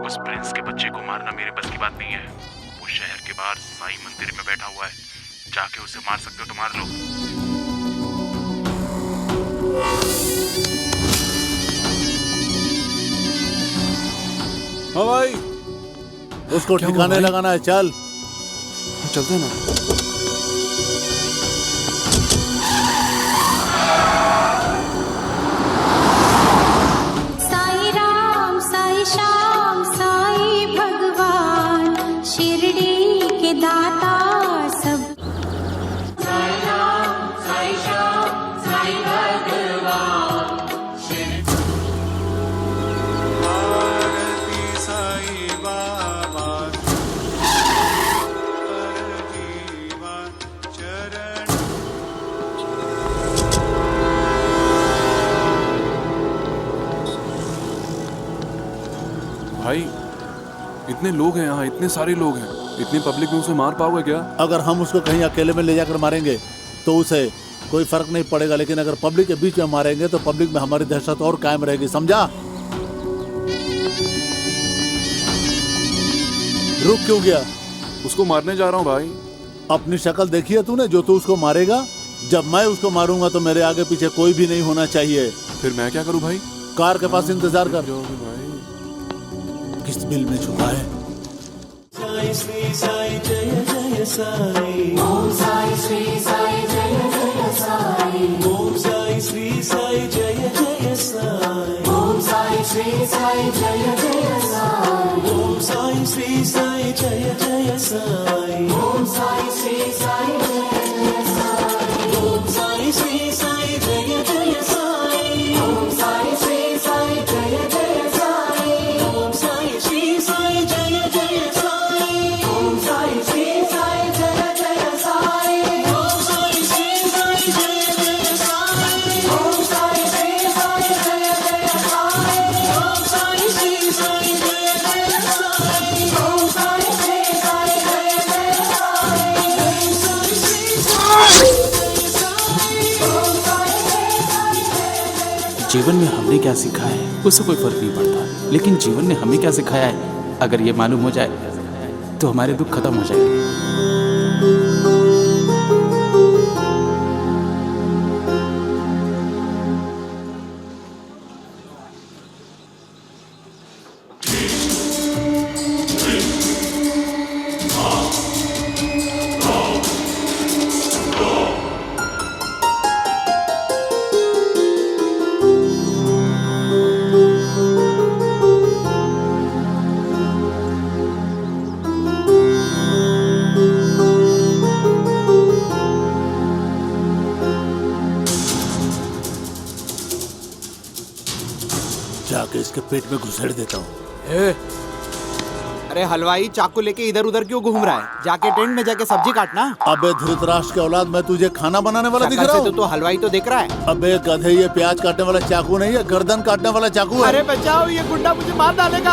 उस प्रिंस के बच्चे को मारना मेरे बस की बात नहीं है। वो शहर के बाहर साईं मंदिर में बैठा हुआ है, जाके उसे मार सकते हो तो मार लो। हाँ भाई, उसको ठिकाने लगाना है। चल चलते हैं ना। साई राम साई श्याम साई भगवान शिरडी के दाता सब। साई राम साई श्याम साई भगवान साई बाबा चरण। भाई इतने लोग हैं यहाँ, इतने सारे लोग हैं, इतनी पब्लिक में उसे मार पाओगे क्या? अगर हम उसको कहीं अकेले में ले जाकर मारेंगे तो उसे कोई फर्क नहीं पड़ेगा, लेकिन अगर पब्लिक के बीच में मारेंगे तो पब्लिक में हमारी दहशत और कायम रहेगी, समझा? रुक क्यों गया? उसको मारने जा रहा हूँ भाई। अपनी शक्ल देखी है तूने? जो तू उसको मारेगा, जब मैं उसको मारूंगा तो मेरे आगे पीछे कोई भी नहीं होना चाहिए। फिर मैं क्या करूँ भाई? कार के पास इंतजार कर। किस बिल में छुपा है? साई श्री साई जय जय साई ओम साई श्री साई जय जय साई ओम साई श्री साई जय जय साई ओम साई श्री साई जय जय साई ओम साई श्री साई जय जय साई ओम साई श्री साई जय जय साई ओम साई श्री साई जय जय साई ओम साई श्री साई जय जय साई ओम साई श्री साई जय जय साई ओम साई श्री साई जय जय साई ओम साई श्री साई जय जय साई ओम साई श्री साई जय जय साई ओम साई श्री साई जय जय साई ओम साई श्री साई जय जय साई ओम साई श्री साई जीवन में हमने क्या सीखा है उससे कोई फर्क नहीं पड़ता, लेकिन जीवन ने हमें क्या सिखाया है अगर ये मालूम हो जाए तो हमारे दुख खत्म हो जाएंगे। जाके इसके पेट में घुसेड़ देता हूँ। अरे हलवाई चाकू लेके इधर उधर क्यों घूम रहा है? जाके टेंट में जाके सब्जी काटना। अबे धृतराष्ट्र के औलाद, मैं तुझे खाना बनाने वाला दिख रहा हूँ? तो हलवाई तो दिख रहा है। अबे गधे, ये प्याज काटने वाला चाकू नहीं है, गर्दन काटने वाला चाकू है। अरे बचाओ, ये गुंडा मुझे मार डालेगा।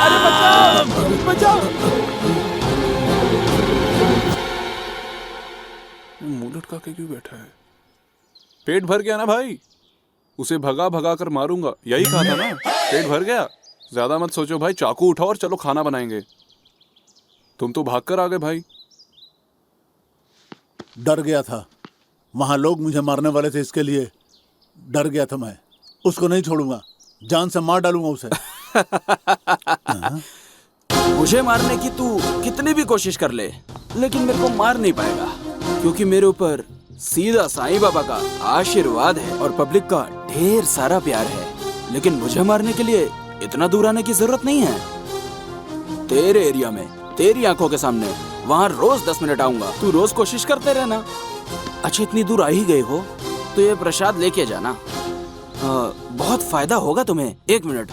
अरे बचाओ बचाओ। मुंह लटका के क्यों बैठा है? पेट भर गया ना भाई? उसे भगा भगा कर मारूंगा, यही कहा था ना? पेट भर गया? ज्यादा मत सोचो भाई, चाकू उठाओ और चलो खाना बनाएंगे। तुम तो भाग कर आ गए भाई। डर गया था, वहां लोग मुझे मारने वाले थे, इसके लिए डर गया था मैं। उसको नहीं छोड़ूंगा, जान से मार डालूंगा उसे। मुझे मारने की तू कितनी भी कोशिश कर ले, लेकिन मेरे को मार नहीं पाएगा, क्योंकि मेरे ऊपर सीधा साईं बाबा का आशीर्वाद है और पब्लिक का ढेर सारा प्यार है। लेकिन मुझे मारने के लिए इतना दूर आने की जरूरत नहीं है। तेरे एरिया में, तेरी आंखों के सामने, वहाँ रोज 10 मिनट आऊंगा। तू रोज कोशिश करते रहना। अच्छा, इतनी दूर आ ही गए हो तो ये प्रसाद लेके जाना, बहुत फायदा होगा तुम्हें। 1 मिनट।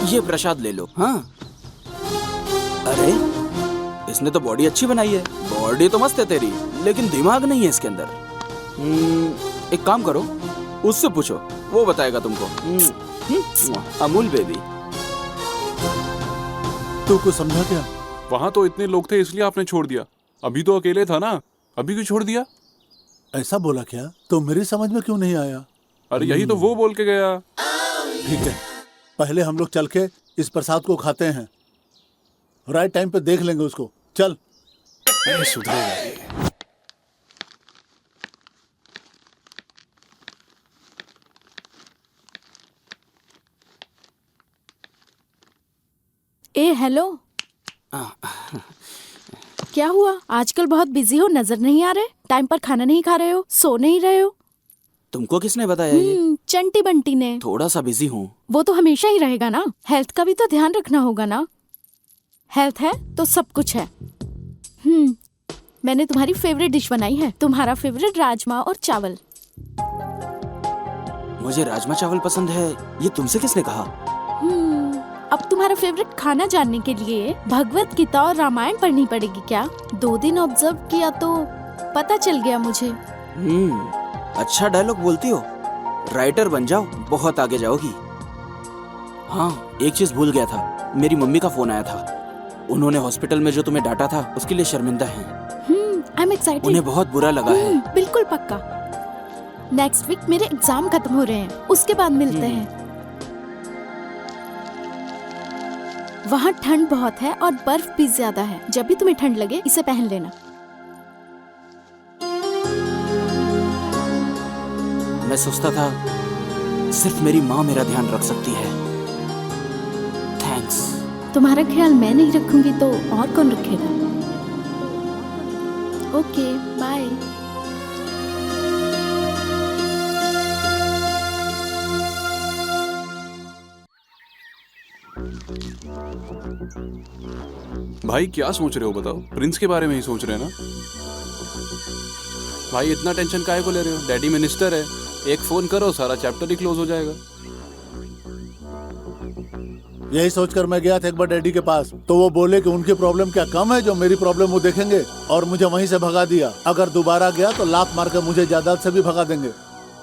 ये प्रसाद ले लो। हाँ। अरे इसने तो बॉडी अच्छी बनाई है। बॉडी तो मस्त है तेरी, लेकिन दिमाग नहीं है इसके अंदर। एक काम करो, उससे पूछो, वो बताएगा तुमको। अमूल बेबी। तू कुछ समझा क्या? वहां तो इतने लोग थे इसलिए आपने छोड़ दिया। अभी तो अकेले था ना, अभी क्यों छोड़ दिया? ऐसा बोला क्या? तो मेरी समझ में क्यों नहीं आया? अरे यही तो वो बोल के गया। ठीक है, पहले हम लोग चल के इस प्रसाद को खाते हैं, राइट टाइम पे देख लेंगे उसको। चल। सुधरेगा। ए हेलो, क्या हुआ? आजकल बहुत बिजी हो, नजर नहीं आ रहे? टाइम पर खाना नहीं खा रहे हो, सो नहीं रहे हो? तुमको किसने बताया ये? चंटी बंटी ने। थोड़ा सा बिजी हूँ। वो तो हमेशा ही रहेगा ना, हेल्थ का भी तो ध्यान रखना होगा ना। हेल्थ है तो सब कुछ है। मैंने तुम्हारी फेवरेट डिश बनाई है, तुम्हारा फेवरेट राजमा और चावल। मुझे राजमा चावल पसंद है, ये तुमसे किसने कहा? अब तुम्हारा फेवरेट खाना जानने के लिए भगवत गीता और रामायण पढ़नी पड़ेगी क्या? 2 दिन ऑब्जर्व किया तो पता चल गया मुझे। अच्छा डायलॉग बोलती हो, राइटर बन जाओ, बहुत आगे जाओगी। हाँ, एक चीज भूल गया था, मेरी मम्मी का फोन आया था। उन्होंने हॉस्पिटल में जो तुम्हें डांटा था उसके लिए शर्मिंदा हैं। I am excited. उन्हें बहुत बुरा लगा है। बिल्कुल पक्का। नेक्स्ट वीक मेरे एग्जाम खत्म हो रहे हैं, उसके बाद मिलते हैं। वहाँ ठंड बहुत है और बर्फ भी ज्यादा है। जब भी तुम्हें ठंड लगे इसे पहन लेना। मैं सोचता था सिर्फ मेरी माँ मेरा ध्यान रख सकती है। तुम्हारा ख्याल मैं नहीं रखूंगी तो और कौन रखेगा? Okay bye. भाई क्या सोच रहे हो बताओ? प्रिंस के बारे में ही सोच रहे हैं ना? भाई इतना टेंशन काहे को ले रहे हो? डैडी मिनिस्टर है, एक फोन करो सारा चैप्टर ही क्लोज हो जाएगा। यही सोचकर मैं गया था एक बार डैडी के पास, तो वो बोले कि उनकी प्रॉब्लम क्या कम है जो मेरी प्रॉब्लम वो देखेंगे, और मुझे वहीं से भगा दिया। अगर दोबारा गया तो लात मारकर मुझे जायदाद से भी भगा देंगे।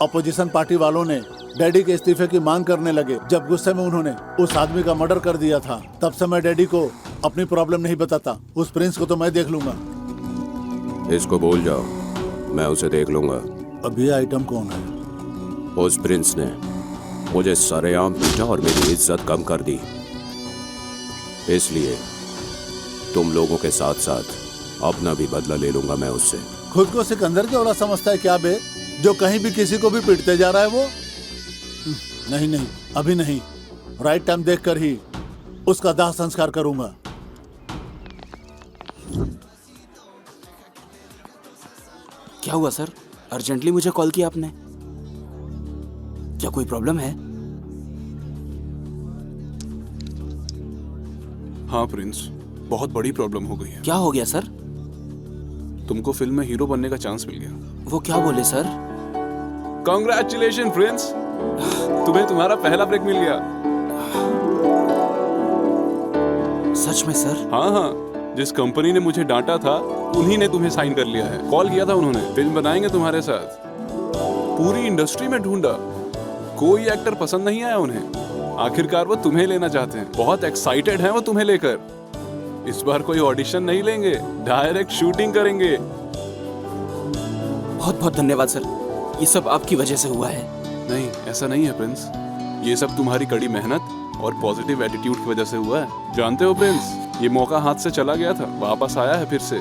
अपोजिशन पार्टी वालों ने डैडी के इस्तीफे की मांग करने लगे। जब गुस्से में उन्होंने उस आदमी का मर्डर कर दिया था, तब से मैं डैडी को अपनी प्रॉब्लम नहीं बताता। उस प्रिंस को तो मैं देख लूंगा। इसको भूल जाओ, मैं उसे देख लूंगा। अब ये आइटम कौन है? उस प्रिंस ने मुझे सरेआम पीटा और मेरी इज्जत कम कर दी। इसलिए तुम लोगों के साथ साथ अपना भी बदला ले लूंगा मैं उससे। खुद को सिकंदर की औलाद समझता है क्या बे, जो कहीं भी किसी को भी पीटते जा रहा है वो? नहीं नहीं, अभी नहीं। राइट टाइम देखकर ही उसका दाह संस्कार करूंगा। क्या हुआ सर? अर्जेंटली मुझे कॉल किया आपने? क्या कोई प्रॉब्लम है? हाँ प्रिंस, बहुत बड़ी प्रॉब्लम हो गई है। क्या हो गया सर? तुमको फिल्म में हीरो बनने का चांस मिल गया। वो क्या बोले सर? कांग्रेचुलेशन प्रिंस, तुम्हें तुम्हारा पहला ब्रेक मिल गया। सच में सर? हाँ हाँ, जिस कंपनी ने मुझे डांटा था उन्हीं ने तुम्हें साइन कर लिया है। कॉल किया था उन्होंने, फिल्म बनाएंगे तुम्हारे साथ। पूरी इंडस्ट्री में ढूंढा, कोई एक्टर पसंद नहीं आया उन्हें। आखिरकार वो तुम्हें लेना चाहते हैं। बहुत एक्साइटेड हैं वो तुम्हें लेकर। इस बार कोई ऑडिशन नहीं लेंगे, डायरेक्ट शूटिंग करेंगे। बहुत बहुत धन्यवाद सर, ये सब आपकी वजह से हुआ है। नहीं, ऐसा नहीं है प्रिंस, ये सब तुम्हारी कड़ी मेहनत और पॉजिटिव एटीट्यूड की वजह से हुआ है। जानते हो प्रिंस, ये मौका हाथ से चला गया था, वापस आया है फिर से।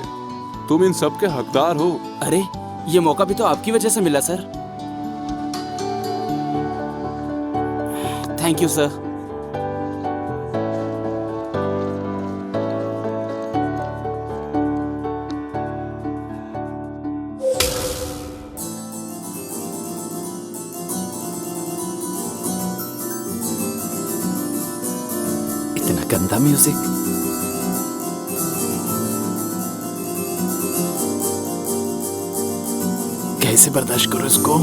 तुम इन सब के हकदार हो। अरे ये मौका भी तो आपकी वजह से मिला सर। Thank you sir. इतना गंदा म्यूजिक। कैसे बर्दाश्त करूं इसको?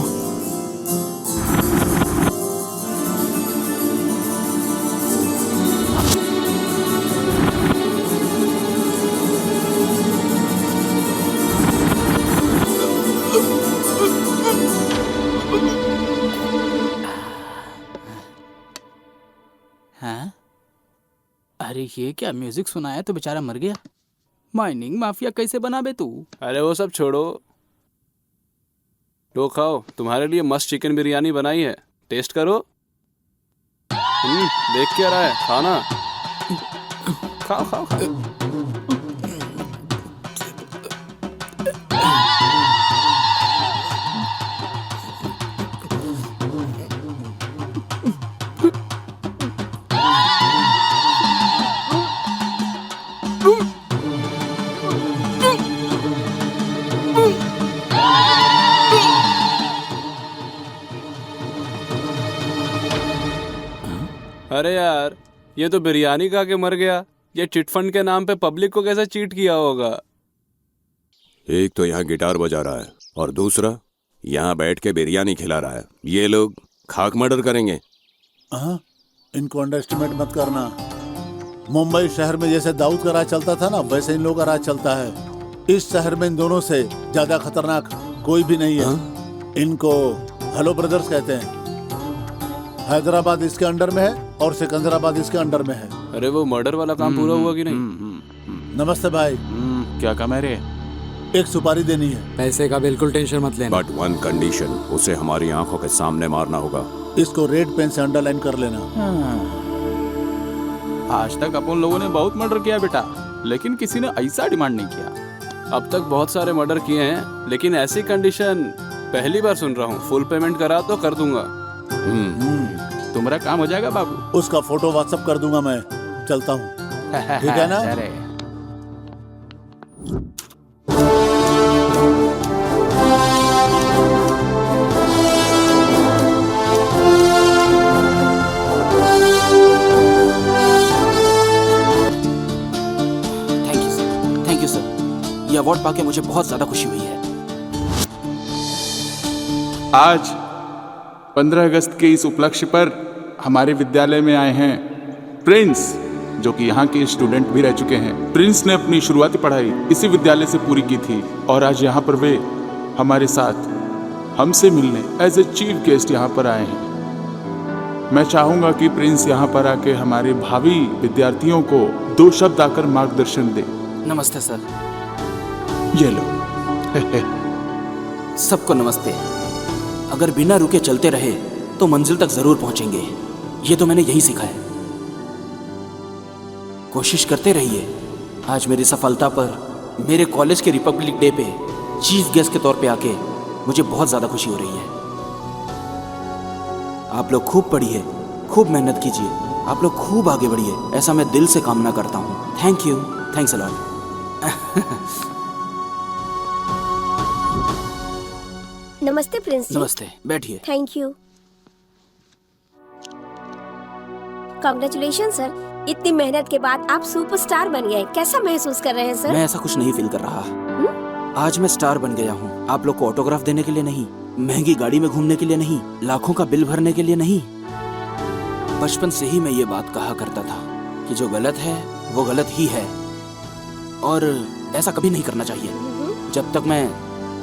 हाँ? अरे ये क्या म्यूजिक सुनाया तो बेचारा मर गया। माइनिंग माफिया कैसे बना बे तू? अरे वो सब छोड़ो, लो खाओ, तुम्हारे लिए मस्त चिकन बिरयानी बनाई है, टेस्ट करो। देख क्या रहा है, खाना। खाओ खाओ खाओ। अरे यार, ये तो बिरयानी खा के मर गया। ये चिटफंड के नाम पे पब्लिक को कैसे चीट किया होगा। एक तो यहाँ गिटार बजा रहा है और दूसरा यहाँ बैठ के बिरयानी खिला रहा है। ये लोग खाक मर्डर करेंगे। हाँ, इनको अंडरएस्टिमेट मत करना। मुंबई शहर में जैसे दाऊद का राज चलता था ना, वैसे इन लोगों का राज चलता है। इस शहर में इन दोनों से ज्यादा खतरनाक कोई भी नहीं है। हाँ? इनको हेलो ब्रदर्स कहते हैं। हैदराबाद इसके अंडर में है और सिकंदराबाद इसके अंडर में है। अरे वो मर्डर वाला काम पूरा हुआ कि नहीं? नमस्ते भाई। क्या काम है रे? एक सुपारी देनी है। पैसे का बिल्कुल टेंशन मत लेना। बट वन कंडीशन, उसे हमारी आंखों के सामने मारना होगा। इसको रेड पेन से अंडरलाइन कर लेना। आज तक अपन लोगों ने बहुत मर्डर किया बेटा, लेकिन किसी ने ऐसा डिमांड नहीं किया। अब तक बहुत सारे मर्डर किए हैं, लेकिन ऐसी कंडीशन पहली बार सुन रहा हूँ। फुल पेमेंट करा तो कर दूंगा। तुम्हारा काम हो जाएगा बाबू। उसका फोटो व्हाट्सएप कर दूंगा मैं। चलता हूँ। ठीक है ना? अरे थैंक यू सर। ये अवार्ड पाके मुझे बहुत ज्यादा खुशी हुई है। आज 15 अगस्त के इस उपलक्ष्य पर हमारे विद्यालय में आए हैं प्रिंस, जो कि यहाँ के स्टूडेंट भी रह चुके हैं। प्रिंस ने अपनी शुरुआती पढ़ाई इसी विद्यालय से पूरी की थी और आज यहाँ पर वे हमारे साथ हमसे मिलने एज ए चीफ गेस्ट यहाँ पर आए हैं। मैं चाहूँगा कि प्रिंस यहाँ पर आके हमारे भावी विद्यार्थियों को 2 शब्द आकर मार्गदर्शन दे। नमस्ते सर। ये लो। सबको नमस्ते। अगर बिना रुके चलते रहे तो मंजिल तक जरूर पहुंचेंगे, ये तो मैंने यही सीखा है। कोशिश करते रहिए। आज मेरी सफलता पर मेरे कॉलेज के रिपब्लिक डे पे चीफ गेस्ट के तौर पे आके मुझे बहुत ज्यादा खुशी हो रही है। आप लोग खूब पढ़िए, खूब मेहनत कीजिए, आप लोग खूब आगे बढ़िए, ऐसा मैं दिल से कामना करता हूँ। Thank you, thanks a lot. नमस्ते प्रिंस जी। नमस्ते, बैठिए। Thank you. कांग्रेचुलेशन सर, इतनी मेहनत के बाद आप सुपरस्टार बन गए। कैसा महसूस कर रहे हैं सर? मैं ऐसा कुछ नहीं फील कर रहा। आज मैं स्टार बन गया हूँ। आप लोग को ऑटोग्राफ देने के लिए नहीं, महंगी गाड़ी में घूमने के लिए नहीं, लाखों का बिल भरने के लिए नहीं। बचपन से ही मैं ये बात कहा करता था कि जो गलत है वो गलत ही है और ऐसा कभी नहीं करना चाहिए। जब तक मैं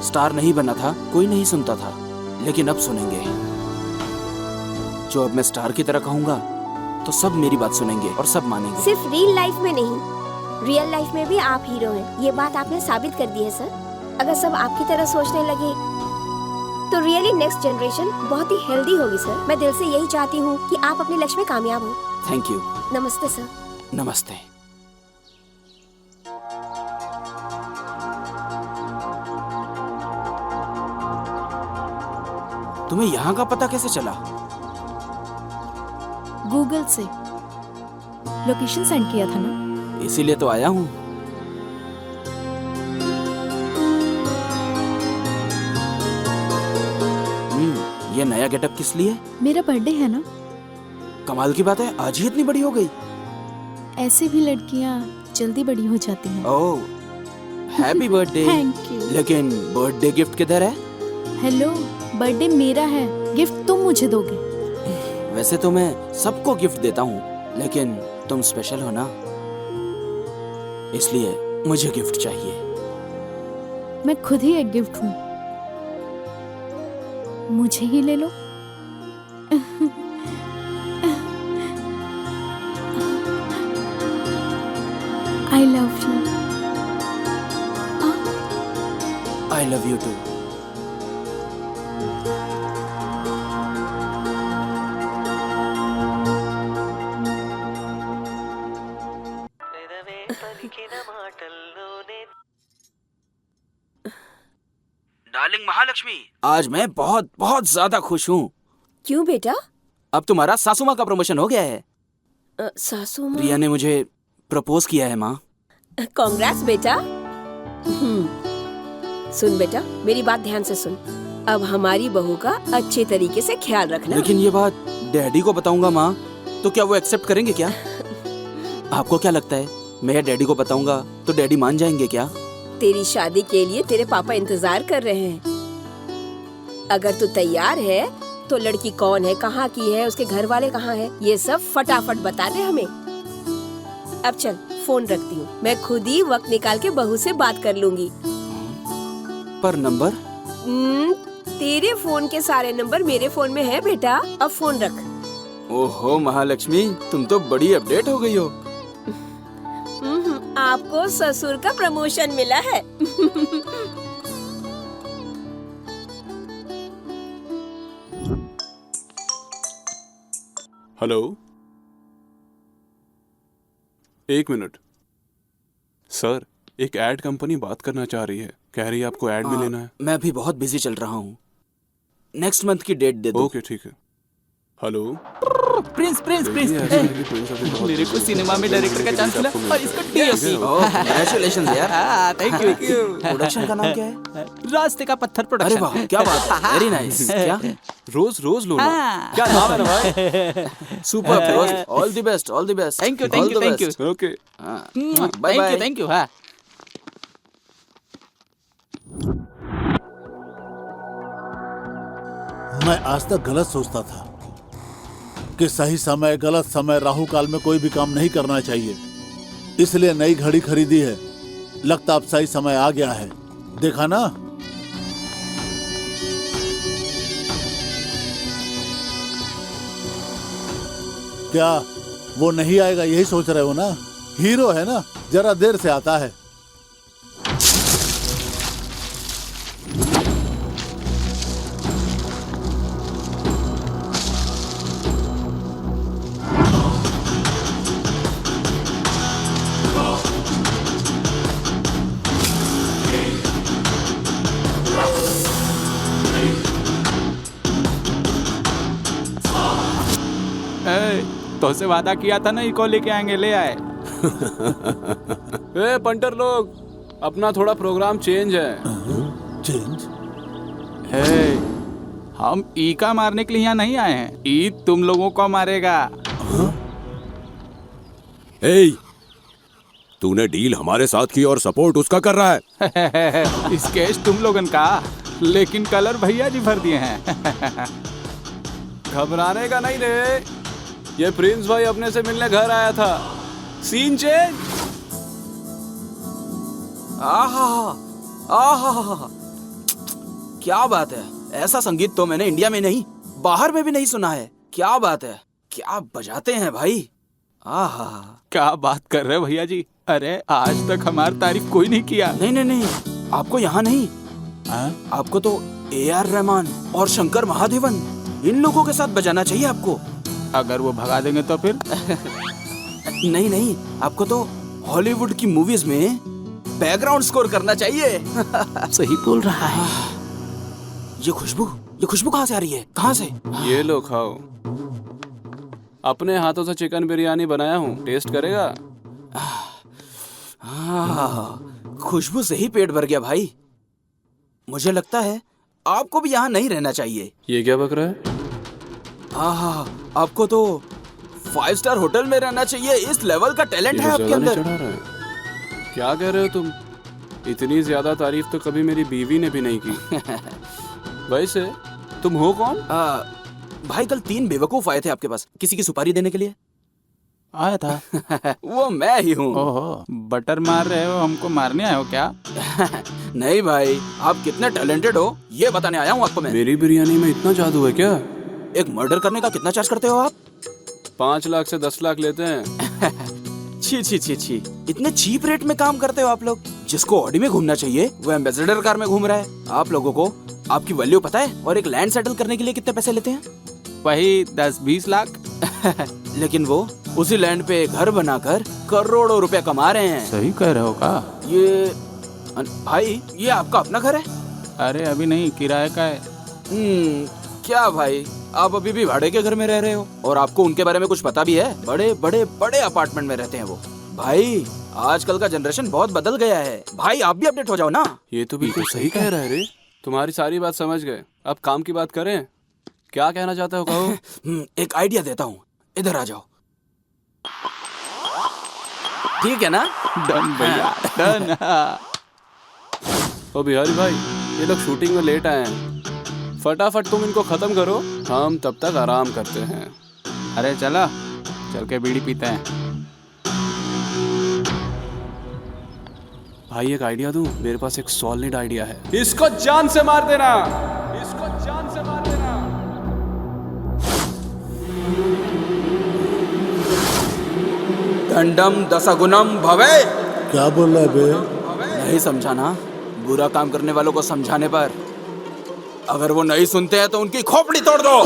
स्टार नहीं बना था कोई नहीं सुनता था, लेकिन अब सुनेंगे। जो अब मैं स्टार की तरह कहूँगा तो सब मेरी बात सुनेंगे और सब मानेंगे। सिर्फ रियल लाइफ में नहीं, रियल लाइफ में भी आप हीरो हैं। ये बात आपने साबित कर दी है सर। अगर सब आपकी तरह सोचने लगे तो रियली नेक्स्ट जनरेशन बहुत ही हेल्दी होगी सर। मैं दिल से यही चाहती हूँ कि आप अपने लक्ष्य में कामयाब हो। Thank you. नमस्ते सर। नमस्ते। तुम्हें यहाँ का पता कैसे चला? गूगल से लोकेशन सेंड किया था ना, इसीलिए तो आया हूँ। ये नया गेटअप किस लिए? मेरा बर्थडे है ना। कमाल की बात है, आज ही इतनी बड़ी हो गई। ऐसे भी लड़कियाँ जल्दी बड़ी हो जाती हैं। ओह, हैप्पी बर्थडे। Thank you. लेकिन बर्थडे गिफ्ट किधर है? हेलो, बर्थडे मेरा है, गिफ्ट तुम मुझे दोगे। वैसे तो मैं सबको गिफ्ट देता हूँ, लेकिन तुम स्पेशल हो ना, इसलिए मुझे गिफ्ट चाहिए। मैं खुद ही एक गिफ्ट हूँ, मुझे ही ले लो। I love you. I love you too. Darling Mahalakshmi, आज मैं बहुत बहुत ज्यादा खुश हूँ। क्यों बेटा? अब तुम्हारा सासू माँ का प्रमोशन हो गया है। सासू माँ? रिया ने मुझे प्रपोज किया है माँ। कांग्रेस बेटा। सुन बेटा, मेरी बात ध्यान से सुन। अब हमारी बहू का अच्छे तरीके से ख्याल रखना। लेकिन ये बात डैडी को बताऊंगा माँ, तो क्या वो एक्सेप्ट करेंगे क्या? आपको क्या लगता है, मैं डैडी को बताऊंगा तो डैडी मान जाएंगे क्या? तेरी शादी के लिए तेरे पापा इंतजार कर रहे हैं। अगर तू तैयार है तो लड़की कौन है, कहाँ की है, उसके घर वाले कहाँ है, ये सब फटाफट बता दे हमें। अब चल, फोन रखती हूँ, मैं खुद ही वक्त निकाल के बहू से बात कर लूंगी। पर नंबर? तेरे फोन के सारे नंबर मेरे फोन में है बेटा। अब फोन रख। ओहो महालक्ष्मी, तुम तो बड़ी अपडेट हो गई हो। आपको ससुर का प्रमोशन मिला है। हेलो, 1 मिनट सर, एक एड कंपनी बात करना चाह रही है, कह रही है आपको एड में लेना है। मैं भी बहुत बिजी चल रहा हूँ, नेक्स्ट मंथ की डेट दे दो। ओके ठीक है। हेलो, प्रिंस प्रिंस प्रिंस मेरे को सिनेमा में डायरेक्टर का चांस मिला और इसको डीओपी। कांग्रेचुलेशंस यार। थैंक यू प्रोडक्शन का नाम क्या है? रास्ते का पत्थर अरे प्रोडक्शन। वाह क्या बात है, वेरी नाइस। क्या रोज रोज लो ना। क्या नाम है ना भाई? Super rose, all the best, all the best. Thank you thank you thank you. Okay bye bye. Thank you हाँ। मैं आज तक गलत सोचता था कि सही समय गलत समय राहु काल में कोई भी काम नहीं करना चाहिए, इसलिए नई घड़ी खरीदी है। लगता अब सही समय आ गया है, देखा ना। क्या वो नहीं आएगा यही सोच रहे हो ना? हीरो है ना, जरा देर से आता है। तो से वादा किया था ना इको लेके आएंगे, ले आए। ए पंटर लोग, अपना थोड़ा प्रोग्राम चेंज है। चेंज? हम ई का मारने के लिए यहाँ नहीं आए हैं, ई तुम लोगों को मारेगा। ए, तूने डील हमारे साथ की और सपोर्ट उसका कर रहा है। स्केच तुम लोगन का, लेकिन कलर भैया जी भर दिए हैं। घबराने का नहीं रे, ये प्रिंस भाई अपने से मिलने घर आया था। Scene change. आहा, क्या बात है। ऐसा संगीत तो मैंने इंडिया में नहीं, बाहर में भी नहीं सुना है। क्या बात है, क्या बजाते हैं भाई। आहा, क्या बात कर रहे हो भैया जी? अरे आज तक हमारी तारीफ कोई नहीं किया। नहीं नहीं नहीं, आपको यहाँ नहीं, आपको तो AR रहमान और शंकर महादेवन, इन लोगों के साथ बजाना चाहिए आपको। अगर वो भगा देंगे तो फिर? नहीं नहीं, आपको तो हॉलीवुड की मूवीज में बैकग्राउंड स्कोर करना चाहिए। सही बोल रहा है। ये खुशबू कहाँ से आ रही है? कहाँ से? ये लो खाओ, अपने हाथों से चिकन बिरयानी बनाया हूँ, टेस्ट करेगा? खुशबू से ही पेट भर गया भाई। मुझे लगता है आपको भी यहाँ नहीं रहना चाहिए। ये क्या बक रहा है? आपको तो 5 स्टार होटल में रहना चाहिए। इस लेवल का टैलेंट है आपके अंदर। क्या कह रहे हो तुम? इतनी ज्यादा तारीफ तो कभी मेरी बीवी ने भी नहीं की। वैसे तुम हो कौन? भाई कल 3 बेवकूफ आए थे आपके पास किसी की सुपारी देने के लिए। आया था। वो मैं ही हूँ। ओहो, बटर मार रहे हो, हमको मारने आए हो क्या? नहीं भाई, आप कितने टैलेंटेड हो ये बताने आया हूँ आपको मैं। मेरी बिरयानी में इतना जादू है क्या? एक मर्डर करने का कितना चार्ज करते हो आप? 5 लाख से 10 लाख लेते हैं। छी, इतने चीप रेट में काम करते हो आप लोग। जिसको ऑडी में घूमना चाहिए वो एम्बेसडर कार में घूम रहा है। आप लोगों को आपकी वैल्यू पता है? और एक लैंड सेटल करने के लिए कितने पैसे लेते हैं? वही 10-20 लाख। लेकिन वो उसी लैंड पे घर बनाकर करोड़ों रुपए कमा रहे हैं। सही कह रहे हो का? ये भाई, ये आपका अपना घर है? अरे अभी नहीं, किराए का है। क्या भाई, आप अभी भी भाड़े के घर में रह रहे हो? और आपको उनके बारे में कुछ पता भी है? बड़े बड़े बड़े अपार्टमेंट में रहते हैं वो। भाई आजकल का जनरेशन बहुत बदल गया है। भाई आप भी अपडेट हो जाओ ना। ये तो बिल्कुल सही कह रहा है रे। तुम्हारी सारी बात समझ गए, अब काम की बात करें। क्या कहना चाहते हो कहो? एक आइडिया देता हूँ, इधर आ जाओ। ठीक है ना? डन भैया, डन। ओ बिहारी भाई, ये लोग शूटिंग में लेट आए हैं, फटाफट तुम इनको खत्म करो, हम तब तक आराम करते हैं। अरे चला, चल के बीड़ी पीते हैं। भाई एक आइडिया दूं? मेरे पास एक सॉलिड आइडिया है। इसको जान से मार देना, इसको जान से मार देना। दंडम दशगुणम भवे। क्या बोल रहा है बे? नहीं समझा ना? बुरा काम करने वालों को समझाने पर अगर वो नहीं सुनते हैं तो उनकी खोपड़ी तोड़ दो।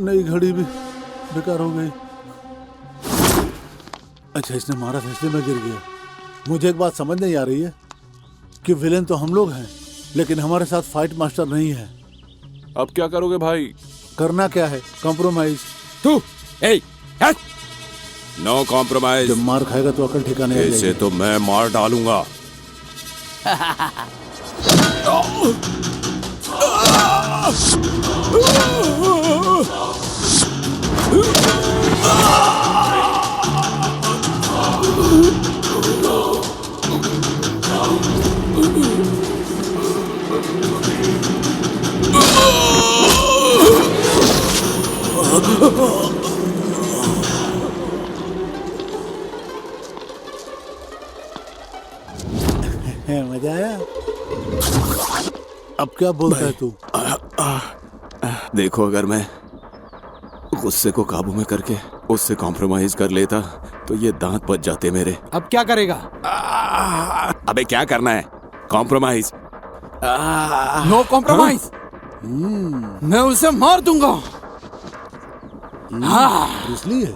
नई घड़ी भी बेकार हो गई। अच्छा, इसने मारा था इसलिए मैं गिर गया। मुझे एक बात समझ नहीं आ रही है कि विलेन तो हम लोग हैं, लेकिन हमारे साथ फाइट मास्टर नहीं है। अब क्या करोगे भाई? करना क्या है? कॉम्प्रोमाइज। तू नो कॉम्प्रोमाइज। जब मार खाएगा तो अकल ठिकाने आ जाएगी। इसे तो मैं मार डालूंगा। मजा आया? अब क्या बोलता है तू? देखो, अगर मैं गुस्से को काबू में करके उससे कॉम्प्रोमाइज कर लेता तो ये दांत बच जाते मेरे। अब क्या करेगा? अबे क्या करना है? कॉम्प्रोमाइज। No compromise. मैं उसे मार दूंगा। हाँ, इसलिए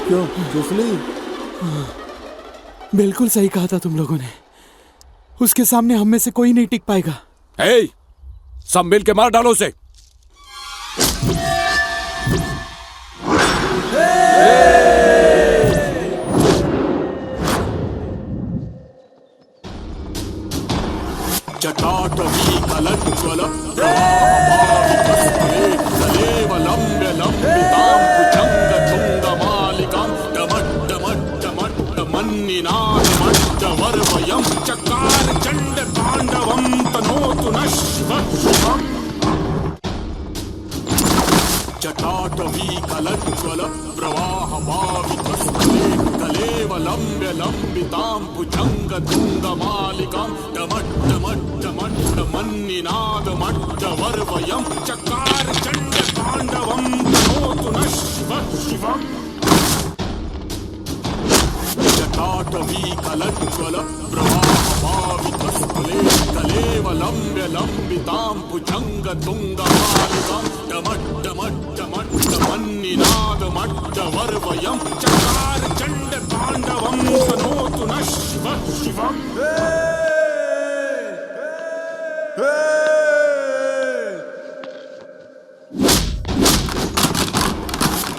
क्यों चुसली? बिल्कुल सही कहा था तुम लोगों ने। उसके सामने हम में से कोई नहीं टिक पाएगा। हे, सब मिल के मार डालो उसे। जटाटवी कलज्ज्वल प्रवाहमालिकां चकार चंड तांडवं तनोतु नः शिवः शिवम्। जटाटवी कलज्ज्वल प्रवाहमालिकस्थले कलेवलम्ब्य लम्बितां भुजङ्गतुङ्गमालिकां डमड्डमड्डमड्डमन्निनादमड्डवर्वयं चकार चण्ड ताण्डवं तनोतु नः शिवः शिवम्। जटाटवी कलज्ज्वल प्रवाहमालिकस्थले कलेवलम्ब्य लम्बितां भुजङ्गतुङ्गमालिकां डमड्डमड्डमड्डमन्निनादमड्डवर्वयं चकार चण्ड ताण्डवं तनोतु नः शिवः शिवम्।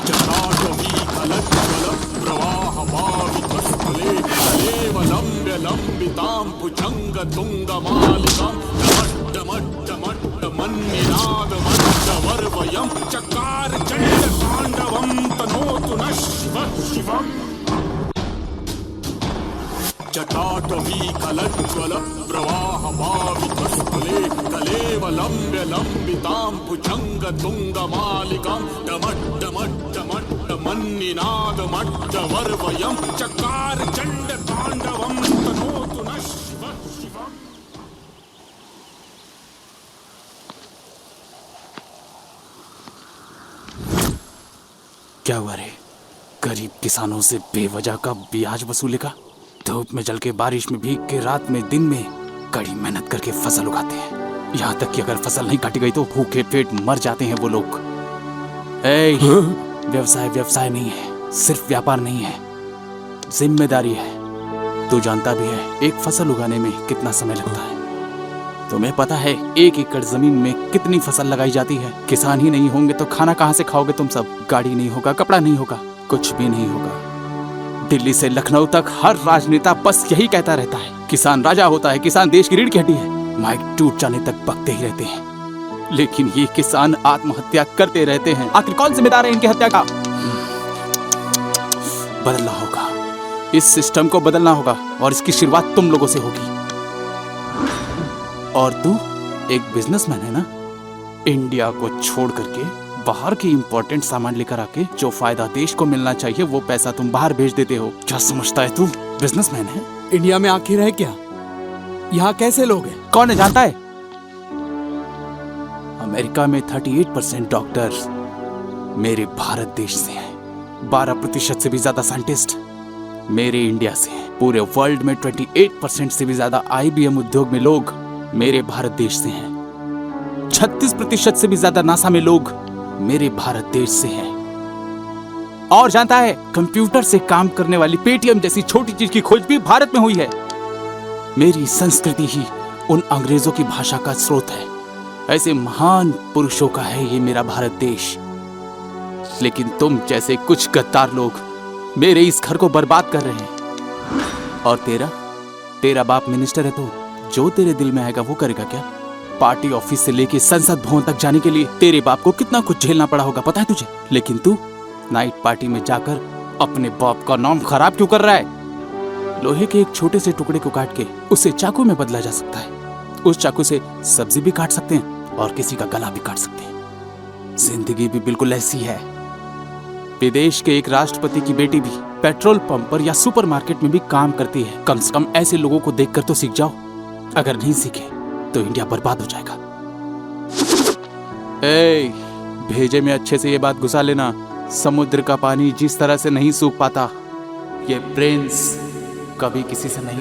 जटाटवी कलज्ज्वल प्रवाहमालिकस्थले कलेवलम्ब्य लम्बितां भुजङ्गतुङ्गमालिकां डमड्डमड्डमन्निनादमड्डवर्वयं चकार चण्ड ताण्डवं तनोतु नः शिवः शिवम्। जटाटवी कलज्ज्वल प्रवाहमालिकस्थले कलेवलम्ब्य लम्बितां भुजङ्गतुङ्गमालिकां डमड्डमड्डमड्डमन्निनादमड्डवर्वयं चकार चण्ड ताण्डवं तनोतु नः शिवः शिवम्। क्या हुआ रे? गरीब किसानों से बेवजह का ब्याज वसूलेगा? धूप में जल के, बारिश में भीग के, रात में दिन में कड़ी मेहनत करके फसल उगाते हैं। यहाँ तक कि अगर फसल नहीं काटी गई तो भूखे पेट मर जाते हैं वो लोग। व्यवसाय व्यवसाय नहीं है, सिर्फ व्यापार नहीं है, जिम्मेदारी है। तू जानता भी है एक फसल उगाने में कितना समय लगता है। तुम्हें पता है 1 एकड़ जमीन में कितनी फसल लगाई जाती है? किसान ही नहीं होंगे तो खाना कहाँ से खाओगे तुम सब? गाड़ी नहीं होगा, कपड़ा नहीं होगा, कुछ भी नहीं होगा। दिल्ली से लखनऊ तक हर राजनेता बस यही कहता रहता है, किसान राजा होता है, किसान देश की रीढ़ की हड्डी है। माइक टूट जाने तक बकते ही रहते हैं, लेकिन ये किसान आत्महत्या करते रहते हैं। आखिर कौन जिम्मेदार है इनकी हत्या का? बदलना होगा, इस सिस्टम को बदलना होगा और इसकी शुरुआत तुम लोगों से होगी। और तू एक बिजनेसमैन है ना, इंडिया को छोड़ करके बाहर के इंपॉर्टेंट सामान लेकर आके जो फायदा देश को मिलना चाहिए वो पैसा तुम बाहर भेज देते हो। क्या समझता है तू बिजनेसमैन है? इंडिया में आखिर है क्या? यहाँ कैसे लोग हैं? कौन है जानता है? अमेरिका में 38% डॉक्टर्स मेरे भारत देश से हैं। 12% से भी ज्यादा साइंटिस्ट मेरे इंडिया से हैं। पूरे वर्ल्ड में 28% से भी ज्यादा IBM उद्योग में लोग मेरे भारत देश से हैं। 36% से भी ज्यादा नासा में लोग मेरे भारत देश से हैं। और जानता है, कंप्यूटर से काम करने वाली पेटीएम जैसी छोटी चीज की खोज भी भारत में हुई है। मेरी संस्कृति ही उन अंग्रेजों की भाषा का स्रोत है। ऐसे महान पुरुषों का है ये मेरा भारत देश। लेकिन तुम जैसे कुछ गद्दार लोग मेरे इस घर को बर्बाद कर रहे हैं। और तेरा बाप मिनिस्टर है, तो जो तेरे दिल में आएगा वो करेगा क्या? पार्टी ऑफिस से लेके संसद भवन तक जाने के लिए तेरे बाप को कितना कुछ झेलना पड़ा होगा, पता है तुझे? लेकिन तू नाइट पार्टी में जाकर अपने बाप का नाम खराब क्यों कर रहा है? लोहे के एक छोटे से टुकड़े को काट के उसे चाकू में बदला जा सकता है। उस चाकू से सब्जी भी काट सकते हैं और किसी का गला भी काट सकते हैं। जिंदगी भी बिल्कुल ऐसी है। विदेश के एक राष्ट्रपति की बेटी भी पेट्रोल पंप पर या सुपरमार्केट में भी काम करती है। कम से कम ऐसे लोगों को देखकर तो सीख जाओ। अगर नहीं सीखे तो इंडिया बर्बाद हो जाएगा। भेजे में अच्छे से ये बात घुसा लेना, समुद्र का पानी जिस तरह से नहीं सूख पाता, ये प्रिंस कभी किसी से नहीं